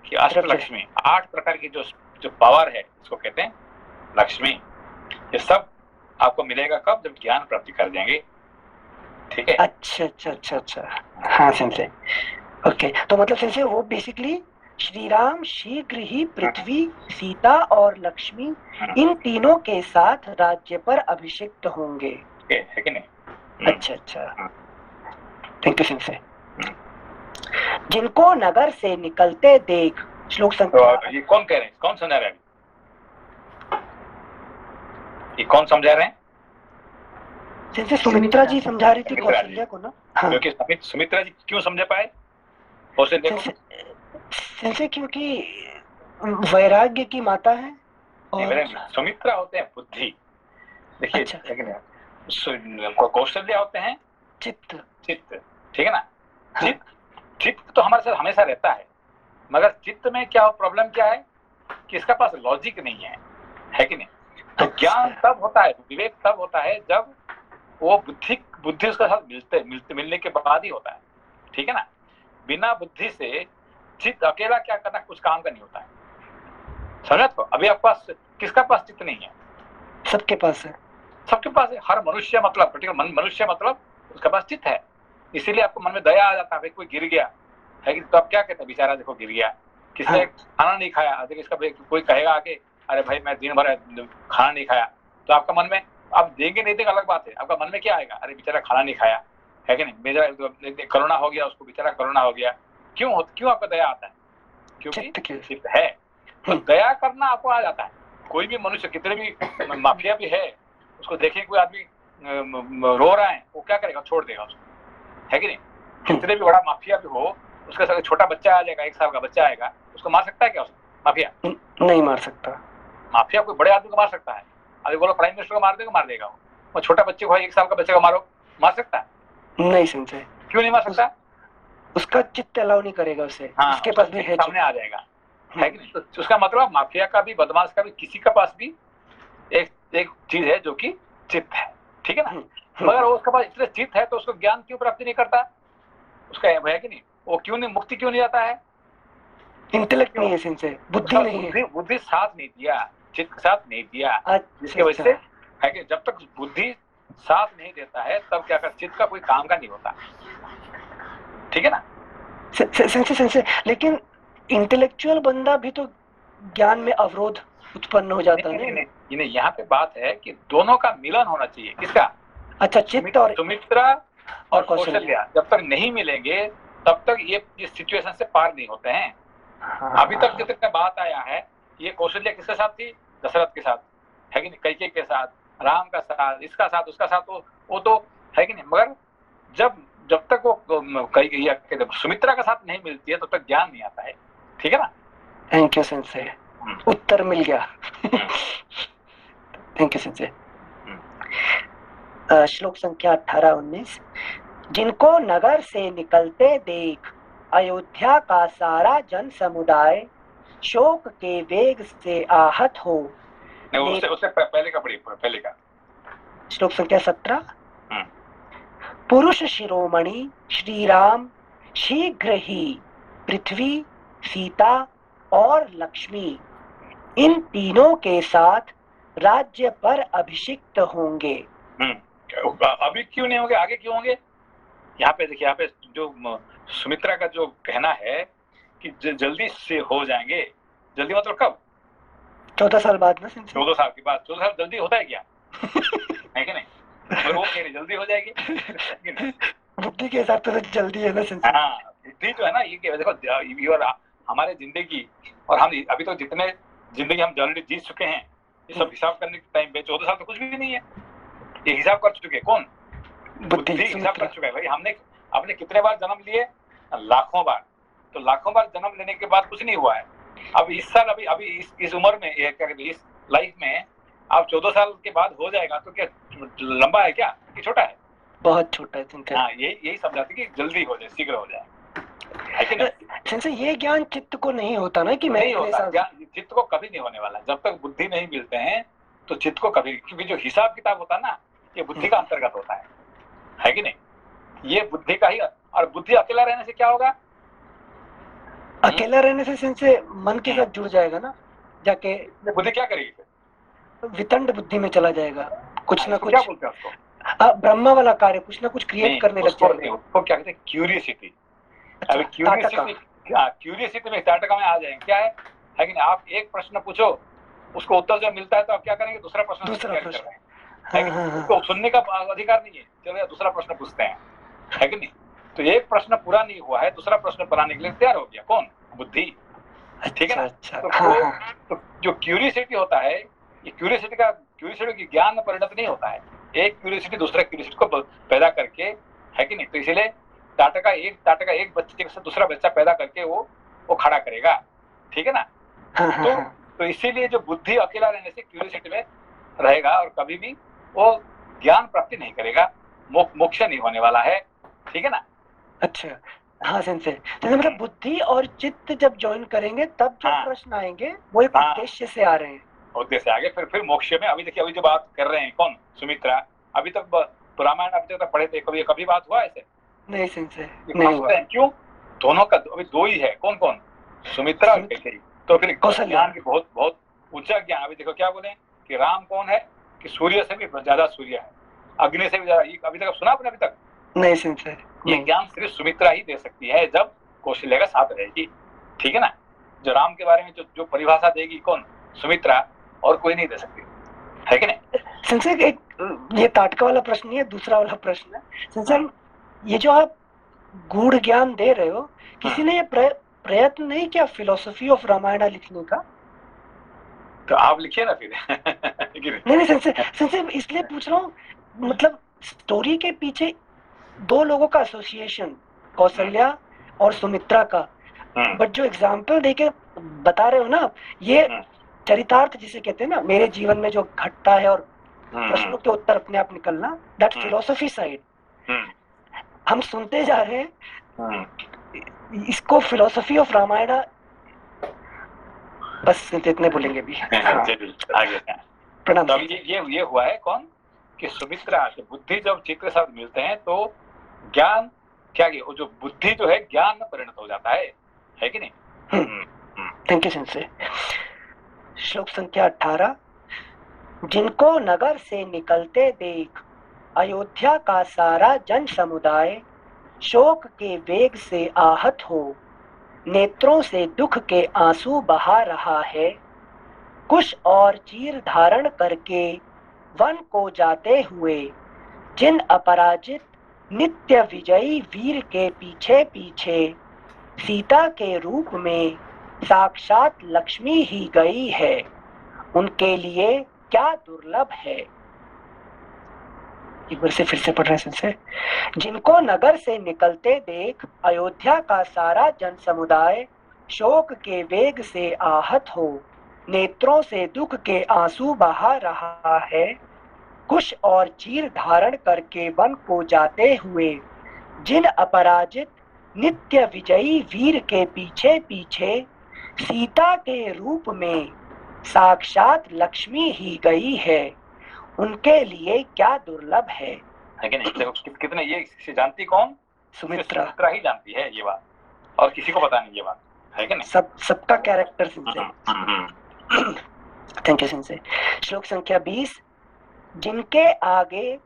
कि अष्ट लक्ष्मी, 8 प्रकार की जो पावर है, इसको कहते हैं लक्ष्मी। ये सब आपको मिलेगा कब, जब ज्ञान प्राप्ति कर जाएंगे, ठीक है। अच्छा अच्छा अच्छा अच्छा, हाँ सेंसे, ओके। तो मतलब सेंसे वो बेसिकली श्री राम शीघ्र ही पृथ्वी, सीता और लक्ष्मी, इन तीनों के साथ राज्य पर अभिषिक्त होंगे, है कि नहीं। अच्छा अच्छा, थैंक यू सिंसे। जिनको नगर से निकलते देख, श्लोक संख्या, तो ये कौन कह रहे हैं, कौन सुना रहे हैं, ये कौन समझा रहे हैं? जैसे सुमित्रा जी समझा रही थी सुमित्रा जी। कौशल्या को ना। हाँ क्योंकि सुमित्रा जी क्यों समझ पाए? उसे देखो, जैसे क्योंकि वैराग्य की माता है नहीं, और सुमित्रा होते हैं बुद्धि। देखिए, अच्छा। कौशल्या होते हैं चित्त। चित्त, ठीक है ना। हाँ। चित्त तो हमारे साथ हमेशा रहता है, मगर चित्त में क्या प्रॉब्लम क्या है कि इसका पास लॉजिक नहीं है कि नहीं। तो अच्छा। ज्ञान तब होता है, विवेक तब होता है जब वो बुद्धि उसके साथ मिलने के बाद ही होता है, ठीक है ना। बिना बुद्धि से चित्त अकेला क्या करना, कुछ काम का नहीं होता है, समझ तो। अभी आपके पास, किसका पास चित्त नहीं है? सबके पास है। सबके पास है। हर मनुष्य, मतलब पर्टिकुलर मनुष्य, मतलब उसके पास चित्त है। इसीलिए आपको मन में दया आ जाता है, भाई कोई गिर गया है कि, तो आप क्या कहते हैं, बेचारा देखो गिर गया, किसने हाँ। खाना नहीं खाया, देखिए इसका कोई कहेगा आके, अरे भाई मैं दिन भर खाना नहीं खाया, तो आपका मन में, आप देंगे नहीं देंगे अलग बात है, आपका मन में क्या आएगा, अरे बेचारा खाना नहीं खाया, है कि नहीं, बेचारा कोरोना हो गया उसको, बेचारा कोरोना हो गया। क्यों आपको दया आता है? क्योंकि चित्त है। तो दया करना आपको आ जाता है। कोई भी मनुष्य, कितने भी माफिया भी है, उसको देखें कोई आदमी रो रहा है, वो क्या करेगा, छोड़ देगा उसको, है कि नहीं। कितने भी बड़ा माफिया भी हो, उसके साथ छोटा बच्चा आ जाएगा, 1 साल का बच्चा आएगा, उसको मार सकता है क्या माफिया? नहीं मार सकता। माफिया कोई बड़े आदमी को मार सकता है? अभी बोलो प्राइम मिनिस्टर को मार देगा वो छोटा बच्चे को, 1 साल का बच्चे को मार सकता है? नहीं संजय। क्यों नहीं मार सकता? उसका चित्त अलाउ नहीं करेगा उसे। हाँ, उसके पास भी है, सामने आ जाएगा, है कि नहीं। तो उसका मतलब माफिया का भी, बदमाश का भी, किसी का पास भी एक चीज है जो कि चित्त है, ठीक है ना। मगर वो उसके पास इतना चित्त है तो उसको ज्ञान क्यों प्राप्ति नहीं करता? उसका है कि नहीं, वो क्यों नहीं, मुक्ति क्यों नहीं आता है? इंटेलेक्ट नहीं है संजय, बुद्धि नहीं है। बुद्धि साथ नहीं दिया, चित्त के साथ नहीं दिया, जिसकी वजह से है कि जब तक बुद्धि साथ नहीं देता है तब क्या कर, चित्त का कोई काम का नहीं होता, ठीक है ना। संजय लेकिन इंटेलेक्चुअल बंदा भी तो ज्ञान में अवरोध उत्पन्न हो जाता है। नहीं, यहाँ पे बात है कि दोनों का मिलन होना चाहिए। किसका? अच्छा, चित्त और सुमित्रा और कौशल्या जब तक नहीं मिलेंगे तब तक ये इस सिचुएशन से पार नहीं होते हैं। अभी तक जितने बात आया है, ये कौशल्या किसके साथ थी? दशरथ के साथ, है कि नहीं, कैकेयी के साथ, राम का साथ, इसका साथ, उसका साथ, वो तो है कि नहीं। मगर जब तक वो सुमित्रा का साथ नहीं मिलती है तब तक ज्ञान नहीं आता है, ठीक है ना। थैंक यू संजय, उत्तर मिल गया। Thank you Sanjay. श्लोक संख्या 18-19। जिनको नगर से निकलते देख अयोध्या का सारा जन समुदाय शोक के वेग से आहत हो। उससे पहले का पहले का श्लोक संख्या 17। पुरुष शिरोमणि श्री राम शीघ्र ही पृथ्वी, सीता और लक्ष्मी इन तीनों के साथ राज्य पर अभिषिक्त होंगे। अभी क्यों नहीं होंगे, आगे क्यों होंगे? यहाँ पे देखिए, यहाँ पे जो सुमित्रा का जो कहना है कि जल्दी से हो जाएंगे। जल्दी मतलब कब? 14 साल बाद ना। 14 साल के बाद। 14 साल जल्दी होता है क्या? है कि नहीं? और वो कह रही जल्दी हो जाएगी। बुद्धि के हिसाब से जल्दी है ना। हाँ, बुद्धि जो है ना, ये देखो हमारे जिंदगी, और हम अभी तो जितने जिंदगी हम ऑलरेडी जीत चुके हैं, ये सब हिसाब करने के टाइम पे 14 साल तो कुछ भी नहीं है। ये हिसाब कर चुके कौन? बुद्धि हिसाब कर चुका है भाई। हमने कितने बार जन्म लिए? लाखों बार। तो लाखों बार जन्म लेने के बाद कुछ नहीं हुआ है। अब इस साल, अभी इस उम्र में, इस लाइफ में आप 14 साल के बाद हो जाएगा तो क्या लंबा है क्या कि छोटा है? बहुत छोटा है। हाँ, यही समझाते कि जल्दी हो जाए, शीघ्र हो जाए, है कि नहीं? ये ज्ञान चित्त को नहीं होता ना, कि नहीं होता ज्ञान, चित्त को कभी नहीं होने वाला जब तक बुद्धि नहीं मिलते हैं। तो चित्त को कभी, क्योंकि जो हिसाब किताब होता है ना, ये बुद्धि का अंतर्गत होता है कि नहीं। ये बुद्धि का ही, और बुद्धि अकेला रहने से क्या होगा? अकेला रहने से मन के साथ जुड़ जाएगा ना, जाके बुद्धि क्या करेगी फिर? वितंड बुद्धि में चला जाएगा, कुछ ना कुछ। क्या बोलते हैं उसको? ब्रह्मा वाला कार्य, कुछ ना कुछ क्रिएट करने लग जाएगा। उसको क्या कहते हैं? क्यूरियसिटी। अभी क्यूरियसिटी में ताटका में आ जाएंगे। क्या है कि नहीं, आप एक प्रश्न पूछो, उसको उत्तर जो मिलता है तो आप क्या करेंगे? दूसरा प्रश्न उसको सुनने का अधिकार नहीं है, चलो दूसरा प्रश्न पूछते हैं, है कि नहीं। तो एक प्रश्न पूरा नहीं हुआ है, दूसरा प्रश्न बनाने के लिए तैयार हो गया कौन? बुद्धि, ठीक है ना। तो जो क्यूरियसिटी होता है, ये क्यूरियसिटी का क्यूरियोसिटी की ज्ञान में परिणत नहीं होता है। एक क्यूरियोसिटी दूसरे क्यूरियोसिटी को पैदा करके, है कि नहीं? तो इसीलिए टाटा का एक बच्चे के साथ दूसरा बच्चा पैदा करके वो खड़ा करेगा, ठीक है ना? तो इसीलिए जो बुद्धि अकेला रहने से क्यूरियोसिटी में रहेगा और कभी भी वो ज्ञान प्राप्ति नहीं करेगा, मोक्ष नहीं होने वाला है, ठीक है ना? अच्छा, हाँ सेंसे, तो मतलब बुद्धि और चित्त जब ज्वाइन करेंगे तब जो प्रश्न आएंगे वो एक उद्देश्य से आ रहे हैं, उद्देश्य आगे फिर मोक्ष में। अभी देखिए, अभी जो बात कर रहे हैं कौन? सुमित्रा। अभी तक तो रामायण अभी तक पढ़े थे, कभी बात हुआ ऐसे? नहीं सेंसे, नहीं हुआ। क्यों? दोनों का अभी दो ही है, कौन कौन? सुमित्रा और कैकेयी। तो फिर ज्ञान की बहुत ऊंचा ज्ञान। अभी देखो क्या बोले कि राम कौन है कि सूर्य से भी ज्यादा सूर्य है, अग्नि से भी ज्यादा। अभी तक सुना आपने? अभी तक नहीं सेंसे। ये ज्ञान सिर्फ सुमित्रा ही दे सकती है जब कौशल्या का साथ रहेगी, ठीक है ना? जो राम के बारे में जो परिभाषा देगी कौन? सुमित्रा, और कोई नहीं दे सकती, है कि नहीं? संजय, एक ये ताटका वाला प्रश्न नहीं है, दूसरा वाला प्रश्न है संजय। ये जो आप गूढ़ ज्ञान दे रहे हो, किसी ने ये प्रयत्न नहीं किया फिलोसफी ऑफ रामायण लिखने का? तो आप लिखिए ना फिर। नहीं संजय, इसलिए पूछ रहा हूँ, मतलब स्टोरी के पीछे दो लोगों का एसोसिएशन, कौशल्या और सुमित्रा का, बट जो एग्जाम्पल देके बता रहे हो ना, ये चरितार्थ जिसे कहते हैं ना, मेरे जीवन में जो घटता है और प्रश्नों के उत्तर अपने आप निकलना, दैट फिलोसफी साइड हम सुनते जा रहे हैं। इसको फिलोसफी ऑफ रामायण, बस इतने बोलेंगे भी। आगे प्रणाम। तो ये हुआ है कौन कि सुमित्रा से बुद्धि जब चित्त के साथ मिलते हैं तो ज्ञान क्या, वो जो बुद्धि जो है ज्ञान में परिणत हो जाता है कि नहीं? Thank you sensei. श्लोक संख्या 18। जिनको नगर से निकलते देख अयोध्या का सारा जन समुदाय शोक के वेग से आहत हो, नेत्रों से दुख के आंसू बहा रहा है, कुश और चीर धारण करके वन को जाते हुए जिन अपराजित नित्य विजयी वीर के पीछे पीछे सीता के रूप में साक्षात लक्ष्मी ही गई है, उनके लिए क्या दुर्लभ है। एक बार से फिर से पढ़ रहे हैं से। जिनको नगर से निकलते देख अयोध्या का सारा जन समुदाय शोक के वेग से आहत हो, नेत्रों से दुख के आंसू बहा रहा है, कुश और चीर धारण करके वन को जाते हुए जिन अपराजित नित्य विजयी वीर के पीछे पीछे सीता के रूप में साक्षात लक्ष्मी ही गई है, उनके लिए क्या दुर्लभ है कि नहीं? देखो कितने ये जानती कौन? सुमित्रा ही जानती है ये बात, और किसी को पता नहीं ये बात, है कि नहीं? सबका कैरेक्टर सिंसे। थैंक यू सिंसे। श्लोक संख्या 20। जिनके आगे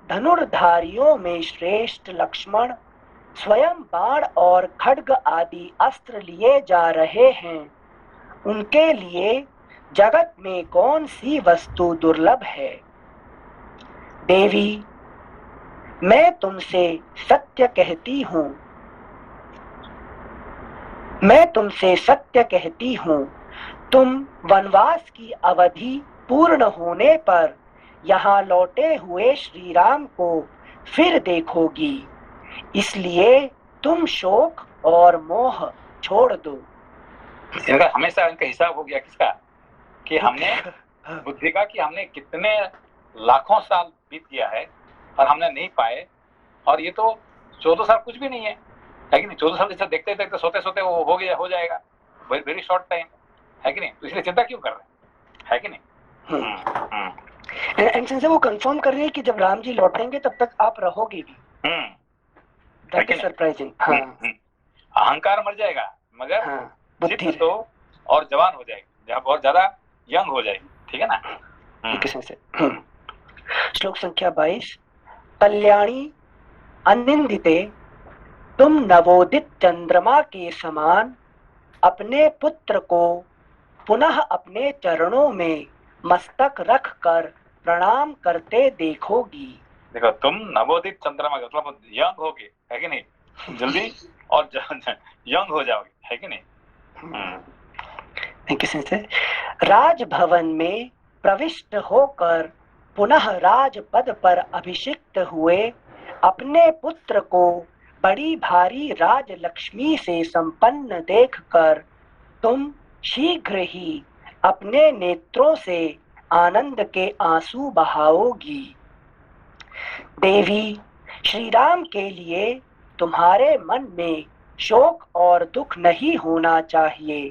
धनुर्धारियों में श्रेष्ठ लक्ष्मण स्वयं बाण और खड्ग आदि अस्त्र लिए जा रहे हैं, उनके लिए जगत में कौन सी वस्तु दुर्लभ है। देवी, मैं तुमसे सत्य कहती हूँ, मैं तुमसे सत्य कहती हूँ, तुम वनवास की अवधि पूर्ण होने पर यहाँ लौटे हुए श्री राम को फिर देखोगी, इसलिए तुम शोक और मोह छोड़ दो। इनका हमेशा इनका हिसाब हो गया किसका? कि हमने बुद्धि का, कि हमने कितने लाखों साल बीत गया है और हमने नहीं पाए, और ये तो 14 साल कुछ भी नहीं है कि नहीं? 14 साल जैसे देखते देखते सोते सोते वो हो जाएगा, वेरी शॉर्ट टाइम, है कि नहीं? तो इसलिए चिंता क्यों कर रहे हैं, है कि नहीं? एंड सिंसे वो कंफर्म कर रही है कि जब राम जी लौटेंगे तब तक आप रहोगे भी। That is surprising. अहंकार मर जाएगा मगर बुद्धि तो और जवान हो जाएगी, जब और ज्यादा यंग हो जाएगी, ठीक है ना? श्लोक संख्या 22। कल्याणी अनिंदिते, तुम नवोदित चंद्रमा के समान अपने पुत्र को पुनः अपने चरणों में मस्तक रख कर प्रणाम करते देखोगी। देखो, तुम नवोदित चंद्रमा का मतलब यंग होगे, है कि नहीं? जल्दी और यंग हो जाओगे, है कि नहीं? राजभवन में प्रविष्ट होकर पुनः राजपद पर अभिषिक्त हुए अपने पुत्र को बड़ी भारी राजलक्ष्मी से संपन्न देखकर तुम शीघ्र ही अपने नेत्रों से आनंद के आंसू बहाओगी। देवी, श्री राम के लिए तुम्हारे मन में शोक और दुख नहीं होना चाहिए,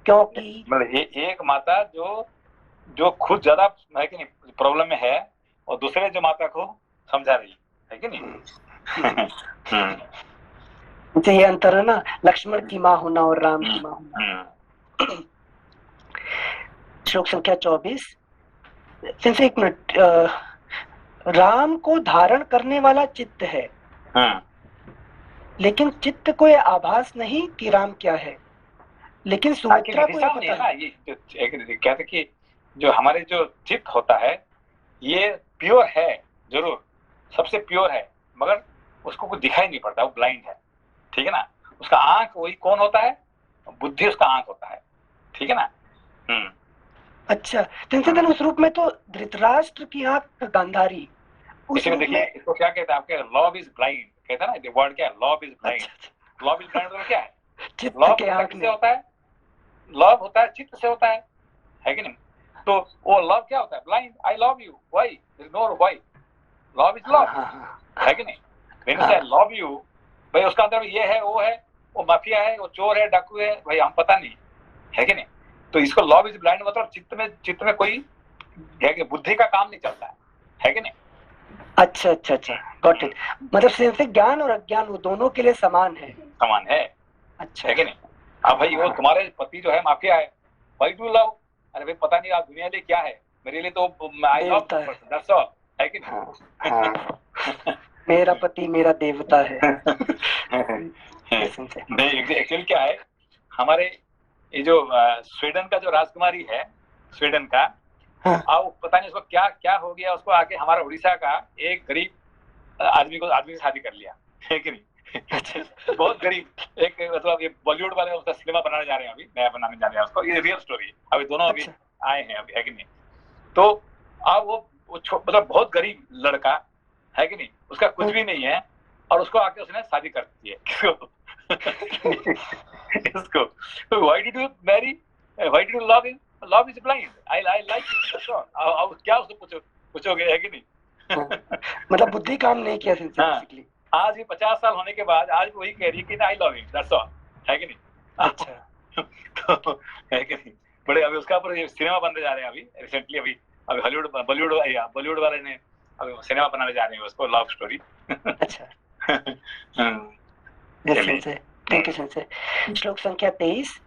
क्योंकि मतलब एक माता जो खुद ज्यादा है कि नहीं प्रॉब्लम में है और दूसरे जो माता को समझा रही है कि नहीं। तो ये अंतर है ना, लक्ष्मण की माँ होना और राम की माँ होना। श्लोक संख्या 24। सिंसे एक मिनट, राम को धारण करने वाला चित्त है, लेकिन चित्त को ये आभास नहीं कि राम क्या है, लेकिन सुमित्रा को ये पता है। ये कहते कि जो हमारे जो चित्त होता है ये प्योर है, जरूर सबसे प्योर है, मगर उसको कुछ दिखाई नहीं पड़ता, वो ब्लाइंड है, ठीक है ना। उसका आंख वही कौन होता है, बुद्धि उसका आंख होता है, ठीक है ना। अच्छा, तो उस रूप में तो धृतराष्ट्र की आंख गांधारी, इसमें देखिए इसको क्या कहते हैं आपके, लव इज ब्लाइंड कहते हैं ना, वर्ड क्या है, love is blind. Love is blind मतलब क्या है, लव किससे होता है, लव होता है चित्त से होता है कि नहीं। तो वो लव क्या होता है, blind, I love you, why, there is no why, love is love, है कि नहीं। When you say love you, भाई उसका अंदर ये है, वो माफिया है, वो चोर है, डाकू है, भाई हम पता नहीं, है कि नहीं। तो इसको लव इज ब्लाइंड मतलब चित्त में कोई बुद्धि का काम नहीं चलता है कि नहीं। अच्छा, गॉट इट। मतलब सिर्फ ज्ञान और अज्ञान वो दोनों के लिए समान है। अच्छा, है कि नहीं। अब भाई वो तुम्हारे पति जो है माफिया है, व्हाई डू लव, अरे भाई पता नहीं आप दुनिया लिए क्या है, मेरे लिए तो आई लव दैट्स ऑल, है कि नहीं। मेरा पति मेरा देवता है। नहीं एक्चुअली क्या है, हमारे ये जो स्वीडन का जो राजकुमारी है, स्वीडन का, अब पता नहीं उसको क्या क्या हो गया, उसको आके हमारा उड़ीसा का एक गरीब आदमी से शादी कर लिया, है कि नहीं। बहुत गरीब एक, मतलब ये बॉलीवुड वाले उसका सिनेमा बनाने जा रहे हैं, अभी नया बनाने जा रहे हैं उसको, ये रियल स्टोरी है, अभी दोनों अभी आए हैं अभी, है कि नहीं। तो अब वो मतलब बहुत गरीब लड़का है कि नहीं, उसका कुछ भी नहीं है, और उसको आके उसने शादी कर दी है इसको। Why did you Mary, why did you love him, love is blind, I like it. अब क्या उसको पूछोगे, है कि नहीं। मतलब बुद्धि काम नहीं किया बेसिकली। आज भी 50 साल होने के बाद आज वही कह रही है कि I love him, that's all, है कि नहीं। अच्छा तो है कि नहीं, बड़े अभी उसका ऊपर सिनेमा बनने जा रहे हैं, अभी रिसेंटली अभी बॉलीवुड वाले ने अभी सिनेमा बनाने जा रहे हैं उसको, लव स्टोरी। अच्छा, थैंक यू सर। श्लोक संख्या 23।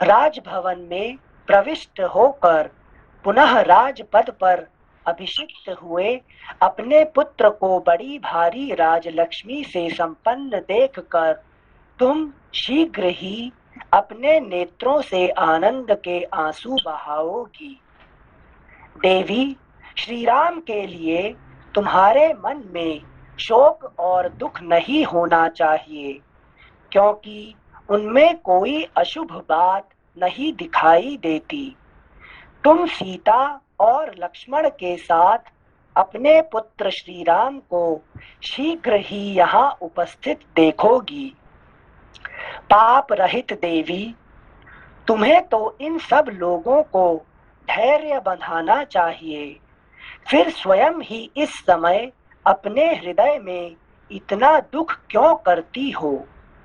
राजभवन में प्रविष्ट होकर पुनः राजपद पर अभिषिक्त हुए अपने पुत्र को बड़ी भारी राजलक्ष्मी से संपन्न देखकर तुम शीघ्र ही अपने नेत्रों से आनंद के आंसू बहाओगी। देवी, श्री राम के लिए तुम्हारे मन में शोक और दुख नहीं होना चाहिए, क्योंकि उनमें कोई अशुभ बात नहीं दिखाई देती। तुम सीता और लक्ष्मण के साथ अपने पुत्र श्री राम को शीघ्र ही यहाँ उपस्थित देखोगी। पाप रहित देवी, तुम्हें तो इन सब लोगों को धैर्य बंधाना चाहिए, फिर स्वयं ही इस समय अपने हृदय में इतना दुख क्यों करती हो।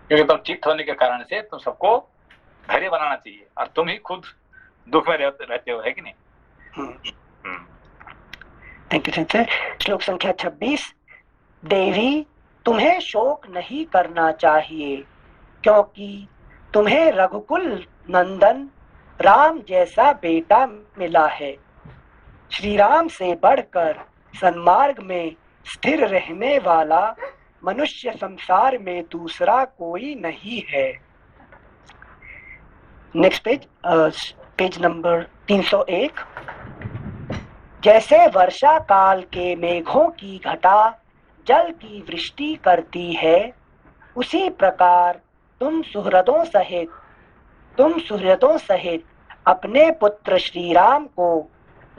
क्योंकि तुम चित्त होने के कारण से तुम सबको धैर्य बनाना चाहिए, और तुम ही खुद दुख में रहते हो, है कि नहीं। Thank you sir. श्लोक संख्या 26। देवी, तुम्हें शोक नहीं करना चाहिए, क्योंकि तुम्हें रघुकुल नंदन राम जैसा बेटा मिला है। श्री राम से बढ़कर सन्मार्ग में स्थिर रहने वाला मनुष्य संसार में दूसरा कोई नहीं है। Next page, page number 301। जैसे वर्षा काल के मेघों की घटा जल की वृष्टि करती है, उसी प्रकार तुम सुहृदों सहित अपने पुत्र श्री राम को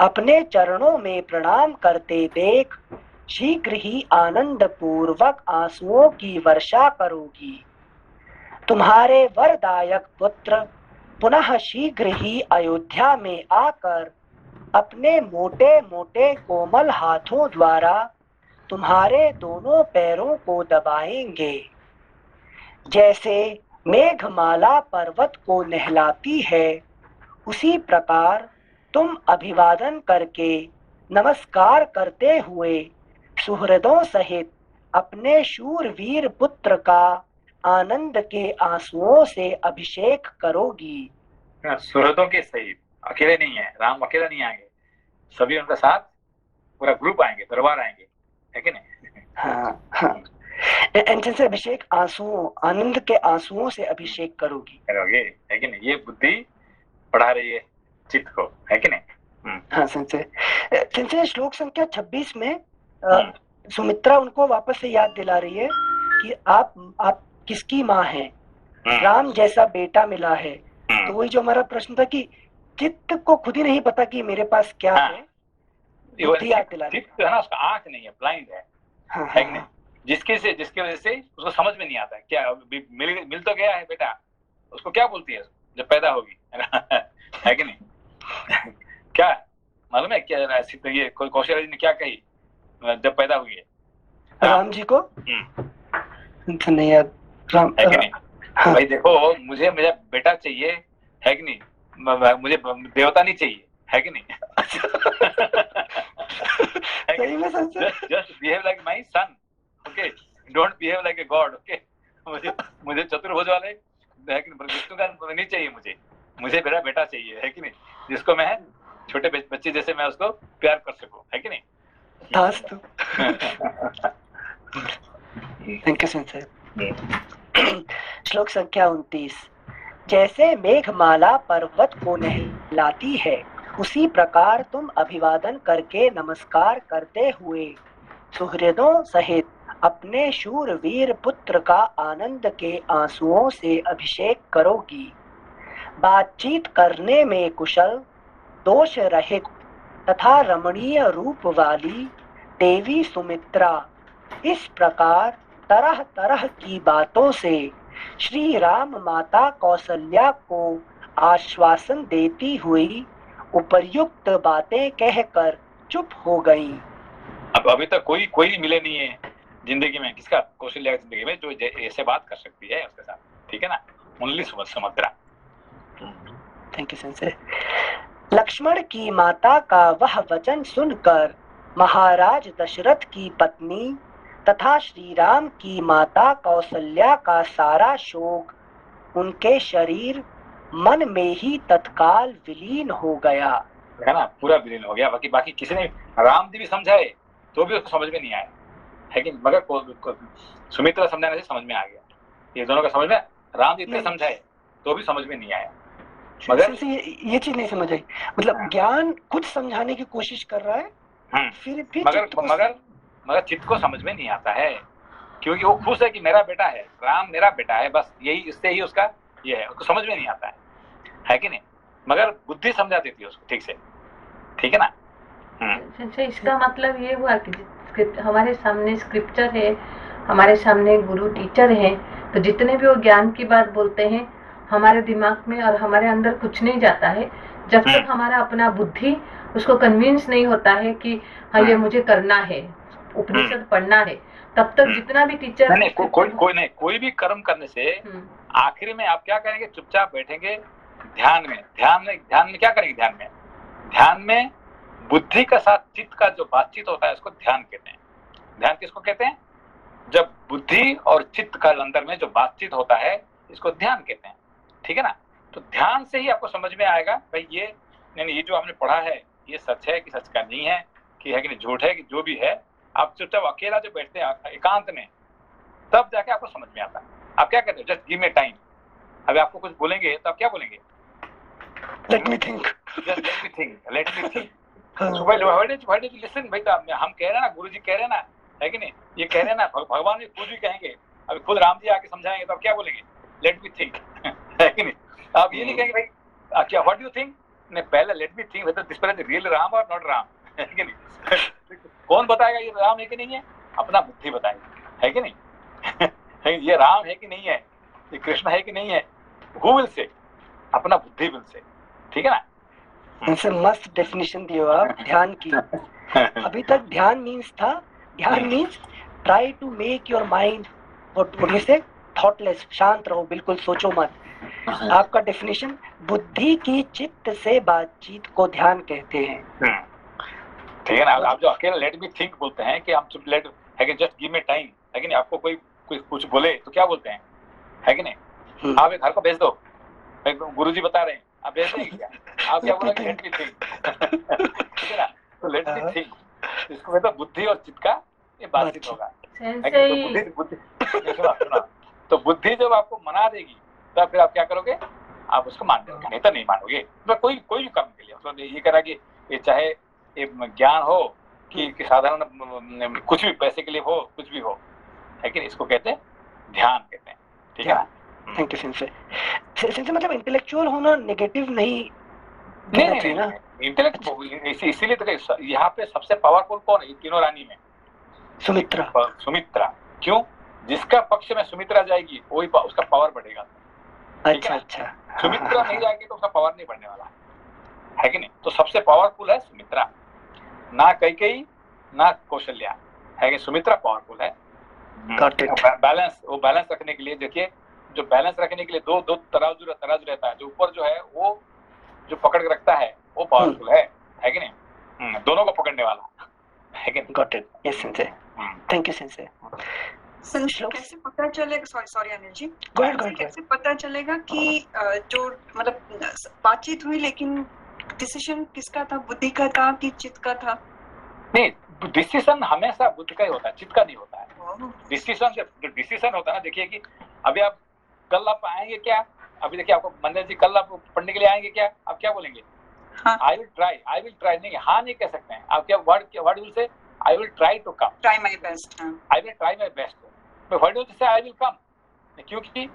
अपने चरणों में प्रणाम करते देख शीघ्र ही आनंद पूर्वक आंसुओं की वर्षा करोगी। तुम्हारे वरदायक पुत्र पुनः शीघ्र ही अयोध्या में आकर अपने मोटे मोटे कोमल हाथों द्वारा तुम्हारे दोनों पैरों को दबाएंगे। जैसे मेघमाला पर्वत को नहलाती है, उसी प्रकार तुम अभिवादन करके नमस्कार करते हुए सुहृदों सहित अपने शूरवीर पुत्र का आनंद के आंसुओं से अभिषेक करोगी। सुहृदों के सहित, अकेले नहीं है, राम अकेला नहीं आएंगे, सभी उनके साथ पूरा ग्रुप आएंगे, दरबार आएंगे, है कि नहीं? हाँ हाँ, से अभिषेक आंसुओं, आनंद के आंसुओं से अभिषेक करोगी, है कि नहीं? ये बुद्धि पढ़ा रही है चित्त को, है कि नहीं? हाँ संजय, श्लोक संख्या 26 में सुमित्रा उनको वापस से याद दिला रही है कि आप किसकी माँ हैं, राम जैसा बेटा मिला है। तो वही जो हमारा प्रश्न था कि चित्त को खुद ही नहीं पता कि मेरे पास क्या है, बुद्धि याद दिला रही है। चित्त है ना, उसका आंख नहीं है, ब्लाइंड है, है कि नहीं? जिसके वजह से उसको समझ में नहीं आता है क्या मिल तो गया है बेटा, उसको क्या बोलती है जब पैदा होगी, है कि नहीं? क्या मालूम है क्या ये कौशल्या जी ने क्या कही जब पैदा हुई है राम जी को? नहीं यार, राम है कि नहीं? हाँ। भाई देखो, मुझे मेरा बेटा चाहिए, है कि नहीं? मुझे देवता नहीं चाहिए, है कि नहीं? सही में just behave like my son, okay, don't behave like a god, okay. मुझे चतुर्भुज वाले, है कि विष्णु का नहीं चाहिए, मुझे मेरा बेटा चाहिए, है कि नहीं? जिसको मैं छोटे बच्चे जैसे मैं उसको प्यार कर सकूं, है कि नहीं? Thank you Sanjay. श्लोक संख्या 29। जैसे मेघमाला पर्वत को नहलाती है, उसी प्रकार तुम अभिवादन करके नमस्कार करते हुए सुहृदों सहित अपने शूरवीर पुत्र का आनंद के आंसुओं से अभिषेक करोगी। बातचीत करने में कुशल, दोष रहित तथा रमणीय रूप वाली देवी सुमित्रा इस प्रकार तरह तरह की बातों से श्री राम माता कौशल्या को आश्वासन देती हुई उपर्युक्त बातें कहकर चुप हो गईं। अब अभी तक कोई मिले नहीं है जिंदगी में, किसका? कौशल्या की जिंदगी में जो ऐसे बात कर सकती है उसके साथ, ठीक है ना? Only Sumitra. Thank you Sanjay. Lakshman की माता का वह वचन सुनकर महाराज दशरथ की पत्नी तथा श्री राम की माता कौशल्या का सारा शोक उनके शरीर मन में ही तत्काल विलीन हो गया, है ना? पूरा विलीन हो गया। बाकी किसी ने, राम जी भी समझाए तो भी उसको समझ में नहीं आया, है कि? मगर सुमित्रा समझाने से समझ में आ गया। ये दोनों का समझ में, राम जी इतने समझाए तो भी समझ में नहीं आया। मगर ये चीज नहीं समझ आई, मतलब ज्ञान खुद समझाने की कोशिश कर रहा है, फिर भी मगर चित्त को समझ में नहीं आता है, क्योंकि वो खुश है कि मेरा बेटा है, राम मेरा बेटा है, बस यही, इससे ही उसका ये है, उसको समझ में नहीं आता है कि नहीं? मगर बुद्धि समझा देती है उसको ठीक से, ठीक है ना? इसका मतलब ये हुआ कि हमारे सामने स्क्रिप्चर है, हमारे सामने गुरु टीचर है, तो जितने भी वो ज्ञान की बात बोलते हैं हमारे दिमाग में और हमारे अंदर कुछ नहीं जाता है जब तक हमारा अपना बुद्धि उसको कन्विंस नहीं होता है कि हाँ ये मुझे करना है, उपनिषद पढ़ना है, तब तक जितना भी टीचर कोई भी कर्म करने से आखिर में आप क्या करेंगे? चुपचाप बैठेंगे ध्यान में क्या करेंगे? ध्यान में बुद्धि का साथ चित्त का जो बातचीत होता है उसको ध्यान कहते हैं। ध्यान किसको कहते हैं? जब बुद्धि और चित्त का अंदर में जो बातचीत होता है इसको ध्यान कहते हैं, ठीक है ना? तो ध्यान से ही आपको समझ में आएगा भाई ये नहीं, ये जो आपने पढ़ा है ये सच है कि सच का नहीं है, कि है कि नहीं, झूठ है कि जो भी है। आप चुपचाप अकेला जो बैठते हैं एकांत में, तब जाके आपको समझ में आता है। आप क्या कहते हो? Just give me time. अभी आपको कुछ बोलेंगे तो आप क्या बोलेंगे? Let me think. लिसन भाई, हम कह रहे हैं ना, गुरु जी कह रहे हैं ना, है कि नहीं? ये कह रहे हैं ना, भगवान भी खुद भी कहेंगे, अभी खुद राम जी आके समझाएंगे तो आप क्या बोलेंगे? लेट मी थिंक, है कि नहीं? आप ये नहीं कहेंगे भाई क्या व्हाट डू यू थिंक, ने पहले let me think whether this person real Ram और नॉट राम, है कि नहीं? कौन बताएगा ये राम है कि नहीं है? अपना बुद्धि बताएगी, है कि नहीं? ये राम है कि नहीं है, ये कृष्ण है कि नहीं है, हु विल से? अपना बुद्धि विल से, ठीक है ना? इनसे मस्त डेफिनेशन दियो आप ध्यान की। अभी तक ध्यान मीन्स था, ध्यान means try to make your mind what you say thoughtless, शांत रहो, बिल्कुल सोचो मत। आपका डेफिनेशन बुद्धि की चित्त से बातचीत को ध्यान कहते हैं। ठीक है ना? आप जो अकेले लेट मी थिंक बोलते हैं कि हम सिर्फ लेट है कि जस्ट गिव मी टाइम, है कि नहीं? आपको कोई कुछ बोले तो क्या बोलते हैं, है कि नहीं? आप एक घर को भेज दो, गुरुजी बता रहे हैं, आप भेज देंगे क्या? आप क्या बोलोगे? लेट मी थिंक, ठीक है ना? तो लेट मी थिंक, इसको मतलब बुद्धि और चित्त का ये बातचीत होगा, है कि? तो बुद्धि सुना, तो बुद्धि जब आपको मना देगी तो फिर आप क्या करोगे? आप उसको मान दोगे, नहीं तो नहीं मानोगे। तो कोई भी कर्म के लिए मतलब ये कह रहा कि ये चाहे ये ज्ञान हो कि साधारण कुछ भी पैसे के लिए हो, कुछ भी हो, है कि इसको कहते हैं ध्यान कहते हैं, ठीक है ना? Thank you सिंसे। सिंसे मतलब इंटेलेक्चुअल होना नेगेटिव नहीं ना, इंटेलेक्ट इसीलिए तो यहाँ पे सबसे पावरफुल कौन है तीनों रानी में? सुमित्रा। क्यों? जिसका पक्ष में सुमित्रा जाएगी वही उसका पावर बढ़ेगा। अच्छा। सुमित्रा नहीं जाएगी तो उसका पावर नहीं बढ़ने वाला, है कि नहीं? तो सबसे पावरफुल है सुमित्रा, ना कैकेयी ना कौशल्या, है कि सुमित्रा पावरफुल है। बैलेंस रखने के लिए देखिए, जो बैलेंस रखने के लिए दो तराजू रहता है, जो ऊपर जो है वो जो पकड़ के रखता है वो पावरफुल है कि नहीं? दोनों को पकड़ने वाला, है कि नहीं? Got it. यस सिंसे, थैंक यू सिंसे। कैसे पता चलेगा, सॉरी अनिल जी, कैसे पता चलेगा कि जो मतलब बातचीत हुई लेकिन डिसीजन किसका था, बुद्धि का था कि चित्त का था? नहीं, डिसीजन हमेशा बुद्धि का ही होता है, चित्त का नहीं होता है। डिसीजन होता है ना, देखिए कि अभी आप कल आप आएंगे क्या? अभी देखिए आपको मंदिर जी कल आप पढ़ने के लिए आएंगे क्या? आप क्या बोलेंगे? आई विल ट्राई नहीं, हाँ नहीं कह सकते हैं आप। क्या word will say? I will try to come, try my best, I will try my best. But what do you say? I will come, क्योंकि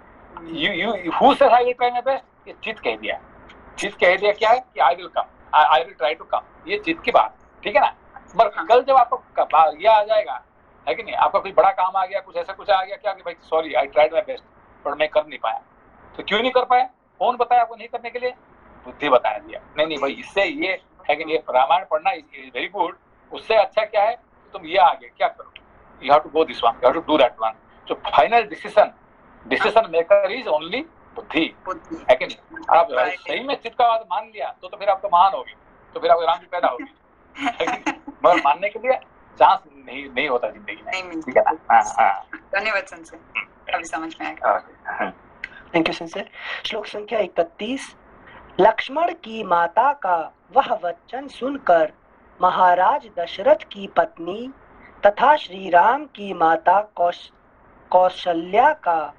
you who said I will try my best? ये चित्त कह दिया। चित्त कह दिया क्या है कि I will come, I will try to come, ये चित्त की बात, ठीक है ना? पर कल जब आपको ये आ जाएगा, है कि नहीं, आपका कोई बड़ा काम आ गया, कुछ ऐसा कुछ आ गया क्या कि भाई sorry I tried my best पर मैं कर नहीं पाया, तो क्यों नहीं कर पाया? कौन बताया आपको नहीं करने के लिए? बुद्धि बताया दिया। नहीं भाई इससे ये है कि ये रामायण पढ़ना इज वेरी गुड, उससे अच्छा क्या है कि तुम ये आगे क्या करो, you have to go this one, you have to do that one. जो final decision maker is only बुद्धि, है कि नहीं? आप सही में चित्त का बात मान लिया तो फिर आप तो महान होगी, तो फिर आप राम जी पैदा होगी, मगर मानने के लिए चांस नहीं होता जिंदगी में, ठीक है ना? धन्यवाद संसे, अभी समझ में आया। थैंक यू संसे। श्लोक संख्या 31। लक्ष्मण की माता का वह वचन सुनकर महाराज दशरथ की पत्नी तथा श्री राम की माता कौशल्या का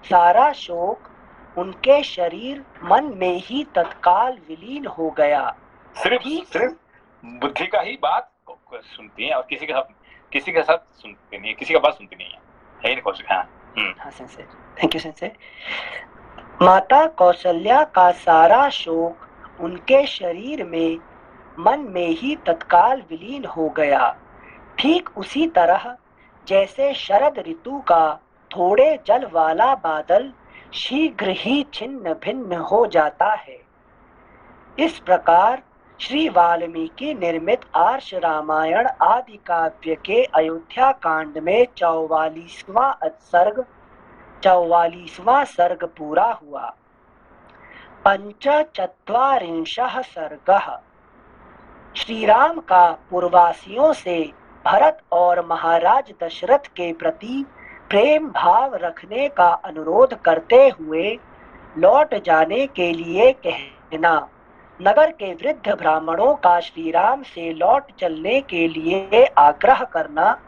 सारा शोक उनके शरीर मन में ही तत्काल विलीन हो गया। सिर्फ बुद्धि का ही बात सुनती है और किसी के साथ सुनती नहीं है, किसी का बात सुनती नहीं है, यही कौशल। हाँ सेंसे, थैंक यू सेंसे। माता कौशल्या का सारा शोक उनके शरीर में मन में ही तत्काल विलीन हो गया। ठीक उसी तरह जैसे शरद ऋतु का थोड़े जल वाला बादल शीघ्र ही छिन्न भिन्न हो जाता है, इस प्रकार श्री वाल्मीकि निर्मित आर्ष रामायण आदि काव्य के अयोध्या कांड में 44वां सर्ग पूरा हुआ। पंचचत्वारिंशः सर्गः। श्री राम का पूर्ववासियों से भरत और महाराज दशरथ के प्रति प्रेम भाव रखने का अनुरोध करते हुए लौट जाने के लिए कहना, नगर के वृद्ध ब्राह्मणों का श्री राम से लौट चलने के लिए आग्रह करना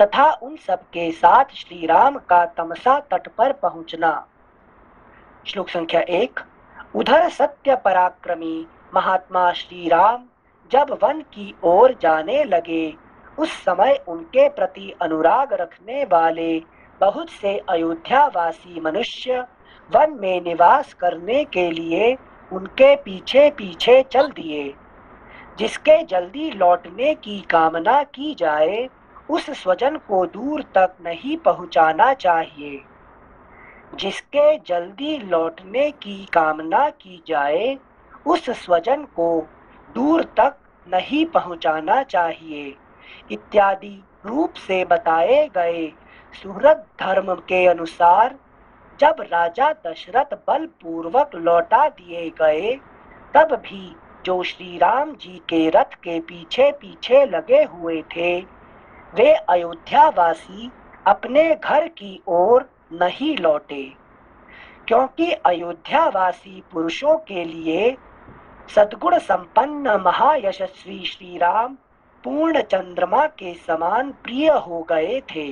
तथा उन सब के साथ श्री राम का तमसा तट पर पहुंचना। श्लोक संख्या 1। उधर सत्य पराक्रमी महात्मा श्री राम जब वन की ओर जाने लगे, उस समय उनके प्रति अनुराग रखने वाले बहुत से अयोध्यावासी मनुष्य वन में निवास करने के लिए उनके पीछे पीछे चल दिए। जिसके जल्दी लौटने की कामना की जाए, उस स्वजन को दूर तक नहीं पहुंचाना चाहिए। जिसके जल्दी लौटने की कामना की जाए, उस स्वजन को दूर तक नहीं पहुंचाना चाहिए इत्यादि रूप से बताए गए सुहृद धर्म के अनुसार जब राजा दशरथ बलपूर्वक लौटा दिए गए, तब भी जो श्री राम जी के रथ के पीछे पीछे लगे हुए थे, वे अयोध्यावासी अपने घर की ओर नहीं लौटे, क्योंकि अयोध्यावासी पुरुषों के लिए सद्गुण संपन्न महायशस्वी श्री राम पूर्ण चंद्रमा के समान प्रिय हो गए थे।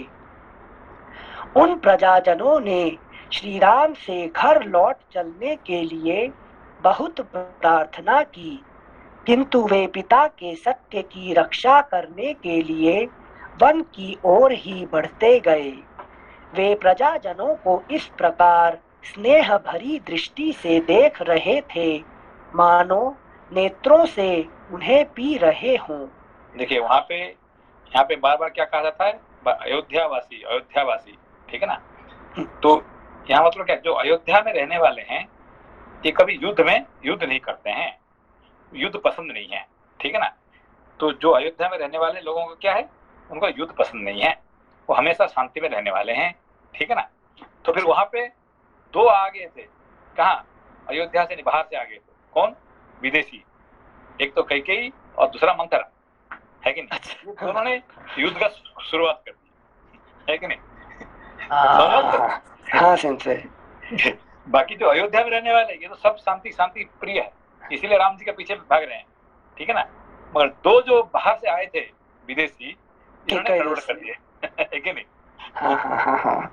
उन प्रजाजनों ने श्री राम से घर लौट चलने के लिए बहुत प्रार्थना की, किंतु वे पिता के सत्य की रक्षा करने के लिए वन की ओर ही बढ़ते गए। वे प्रजाजनों को इस प्रकार स्नेह भरी दृष्टि से देख रहे थे, मानो नेत्रों से उन्हें पी रहे हों। देखिए वहां पे, यहाँ पे बार बार क्या कहा जाता है, अयोध्यावासी, अयोध्यावासी, ठीक है ना। तो यहाँ मतलब क्या, जो अयोध्या में रहने वाले हैं ये कभी युद्ध नहीं करते हैं, युद्ध पसंद नहीं है, ठीक है ना। तो जो अयोध्या में रहने वाले लोगों को क्या है, उनको युद्ध पसंद नहीं है, वो हमेशा शांति में रहने वाले हैं, ठीक है ना। तो फिर वहां पे दो आ गए थे, कहाँ, अयोध्या से बाहर से आ गए थे, कौन, विदेशी, एक तो कैकेयी और दूसरा मंथरा, है कि नहीं। उन्होंने युद्ध का शुरुआत कर दी, है कि नहीं। हाँ सेंसे। बाकी जो अयोध्या में रहने वाले ये तो सब शांति शांति प्रिय है, इसीलिए राम जी के पीछे भाग रहे हैं, ठीक है ना। मगर दो जो बाहर से आए थे विदेशी, इन्होंने गड़बड़ कर दिए, है कि नहीं। हाँ।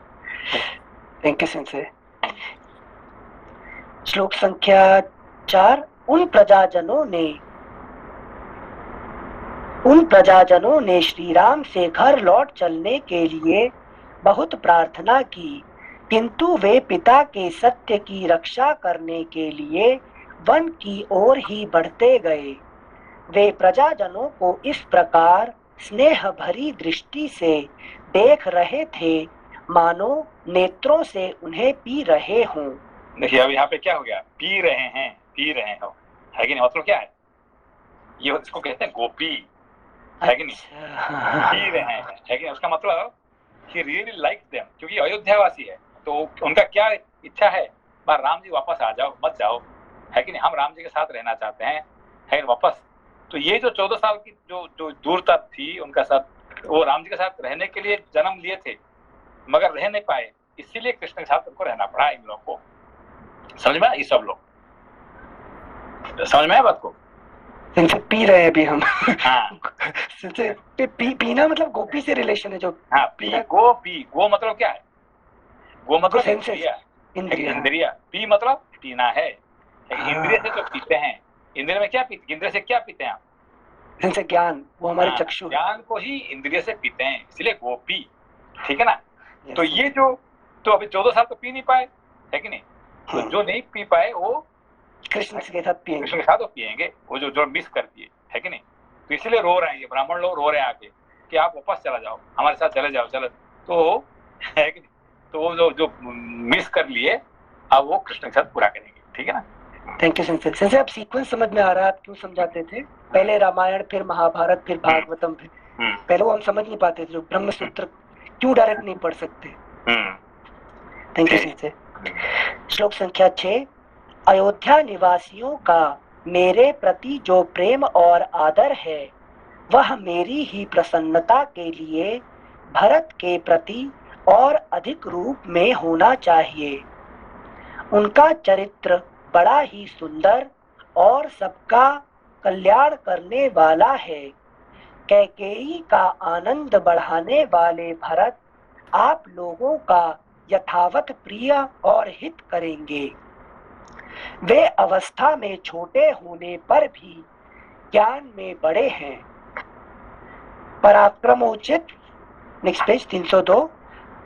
Thank you sensei. श्लोक संख्या 4। उन प्रजाजनों ने श्री राम से घर लौट चलने के लिए बहुत प्रार्थना की, किंतु वे पिता के सत्य की रक्षा करने के लिए वन की ओर ही बढ़ते गए। वे प्रजाजनों को इस प्रकार स्नेह भरी दृष्टि से देख रहे थे, मानो नेत्रों से उन्हें पी रहे हों। देखिए अब यहाँ पे क्या हो गया, पी रहे हो, है कि नहीं। मतलब क्या है, ये इसको कहते हैं गोपी, है कि नहीं। पी रहे हैं, है कि नहीं। उसका मतलब he really likes them, क्योंकि अयोध्यावासी है तो उनका क्या इच्छा है, बार राम जी वापस आ जाओ, मत जाओ, है कि नहीं। हम राम जी के साथ रहना चाहते हैं, है वापस। तो ये जो 14 साल की जो दूरता थी उनका साथ, वो राम जी के साथ रहने के लिए जन्म लिए थे, मगर रह नहीं पाए, इसीलिए कृष्ण के साथ उनको रहना पड़ा। इन लोगों को समझ में आया, ये सब लोग समझ में आया बात को। इनसे पी रहे हैं अभी हम। हाँ पीना मतलब गोपी से रिलेशन है जो। हाँ गो मतलब क्या है, गो मतलब इंद्रिया, पी मतलब पीना है। इंद्रिय से जो पीते हैं, इंद्रिय में क्या पीते, इंद्रिय से क्या पीते हैं आप, इनसे ज्ञान, वो हमारे चक्षु, ज्ञान को ही इंद्रिय से पीते हैं, इसलिए गोपी, ठीक है ना। तो ये जो तो अभी 14 साल तो पी नहीं पाए, है कि नहीं। तो जो नहीं पी पाए वो कृष्ण के साथ पिएंगे, कृष्ण के साथ पिएंगे, वो जो मिस कर दिए, है कि नहीं। तो इसलिए रो रहे हैं ये ब्राह्मण लोग, रो रहे हैं आके कि आप वापस चला जाओ, हमारे साथ चले जाओ, चलो। तो है कि नहीं, तो वो जो मिस कर लिए अब वो कृष्ण के साथ पूरा करेंगे, ठीक है ना। Thank you sensei. आप सीक्वेंस समझ में आ रहा है, आप क्यों समझाते थे, पहले रामायण, फिर महाभारत, फिर भागवतम, फिर पहले वो हम समझ नहीं पाते थे, जो ब्रह्म सूत्र क्यों डायरेक्ट नहीं पढ़ सकते। Thank you sensei. श्लोक संख्या 6। अयोध्या निवासियों का मेरे प्रति जो प्रेम और आदर है, वह मेरी ही प्रसन्नता के लिए भरत के प्रति और अधिक रूप में होना चाहिए। उनका चरित्र बड़ा ही सुंदर और सबका कल्याण करने वाला है। कैकेयी का आनंद बढ़ाने वाले भरत आप लोगों का यथावत प्रिय और हित करेंगे। वे अवस्था में छोटे होने पर भी ज्ञान में बड़े हैं। पराक्रमोचित, नेक्स्ट पेज 302।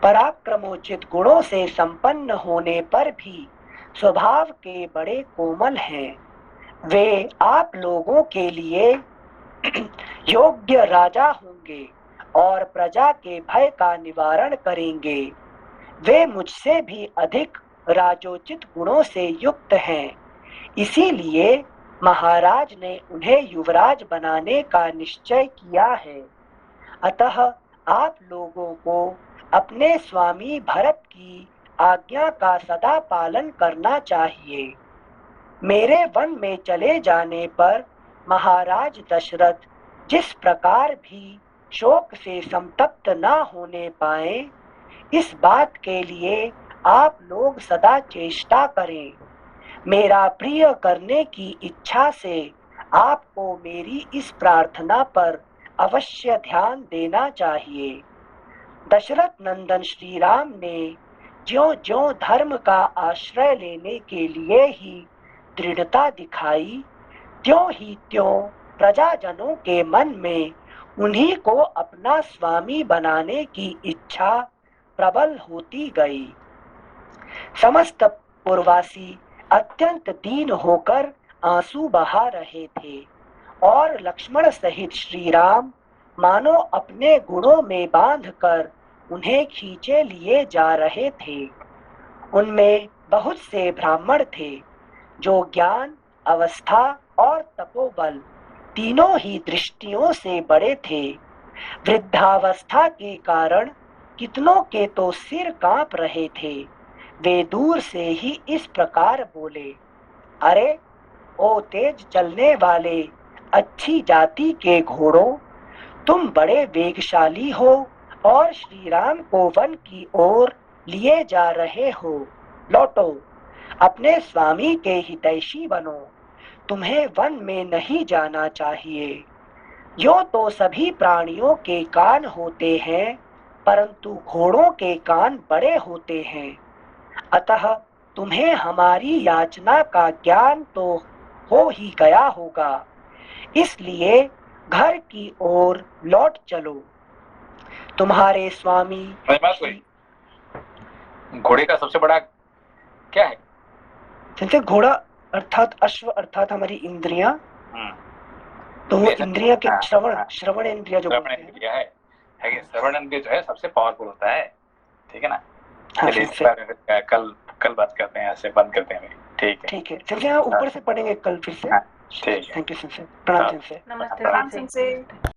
पराक्रमोचित गुणों से संपन्न होने पर भी स्वभाव के बड़े कोमल हैं। वे आप लोगों के लिए योग्य राजा होंगे और प्रजा के भय का निवारण करेंगे। वे मुझसे भी अधिक राजोचित गुणों से युक्त हैं। इसीलिए महाराज ने उन्हें युवराज बनाने का निश्चय किया है। अतः आप लोगों को अपने स्वामी भरत की आज्ञा का सदा पालन करना चाहिए। मेरे वन में चले जाने पर महाराज दशरथ जिस प्रकार भी शोक से संतप्त न होने पाए, इस बात के लिए आप लोग सदा चेष्टा करें। मेरा प्रिय करने की इच्छा से आपको मेरी इस प्रार्थना पर अवश्य ध्यान देना चाहिए। दशरथ नंदन श्री राम ने ज्यों-ज्यों धर्म का आश्रय लेने के लिए ही दृढ़ता दिखाई, त्यों ही त्यों प्रजाजनों के मन में उन्हीं को अपना स्वामी बनाने की इच्छा प्रबल होती गई। समस्त पुरवासी अत्यंत दीन होकर आंसू बहा रहे थे और लक्ष्मण सहित श्री राम मानो अपने गुणों में बांधकर उन्हें खींचे लिए जा रहे थे। उनमें बहुत से ब्राह्मण थे जो ज्ञान, अवस्था और तपोबल तीनों ही दृष्टियों से बड़े थे। वृद्धावस्था के कारण कितनों के तो सिर कांप रहे थे। वे दूर से ही इस प्रकार बोले, अरे ओ तेज चलने वाले अच्छी जाति के घोड़ों, तुम बड़े वेगशाली हो और श्री राम को वन की ओर लिए जा रहे हो। लौटो, अपने स्वामी के हितैषी बनो। तुम्हें वन में नहीं जाना चाहिए। यो तो सभी प्राणियों के कान होते हैं, परंतु घोड़ों के कान बड़े होते हैं। अतः तुम्हें हमारी याचना का ज्ञान तो हो ही गया होगा, इसलिए घर की ओर लौट चलो। तुम्हारे स्वामी घोड़े का सबसे बड़ा क्या है? जैसे घोड़ा अर्थात अश्व अर्थात हमारी इंद्रियां, तो वो इंद्रिया के श्रवण इंद्रिया जो श्रवण इंद्रिया है कि श्रवण इंद्रिय जो है सबसे पावरफुल होता है। ठीक है ना? कल बात करते हैं, ऐसे बंद करते हैं। ठीक है चलिए ऊपर से पढ़ेंगे कल फिर से। ठीक है, थैंक यू सर, प्रणाम सर। नमस्ते।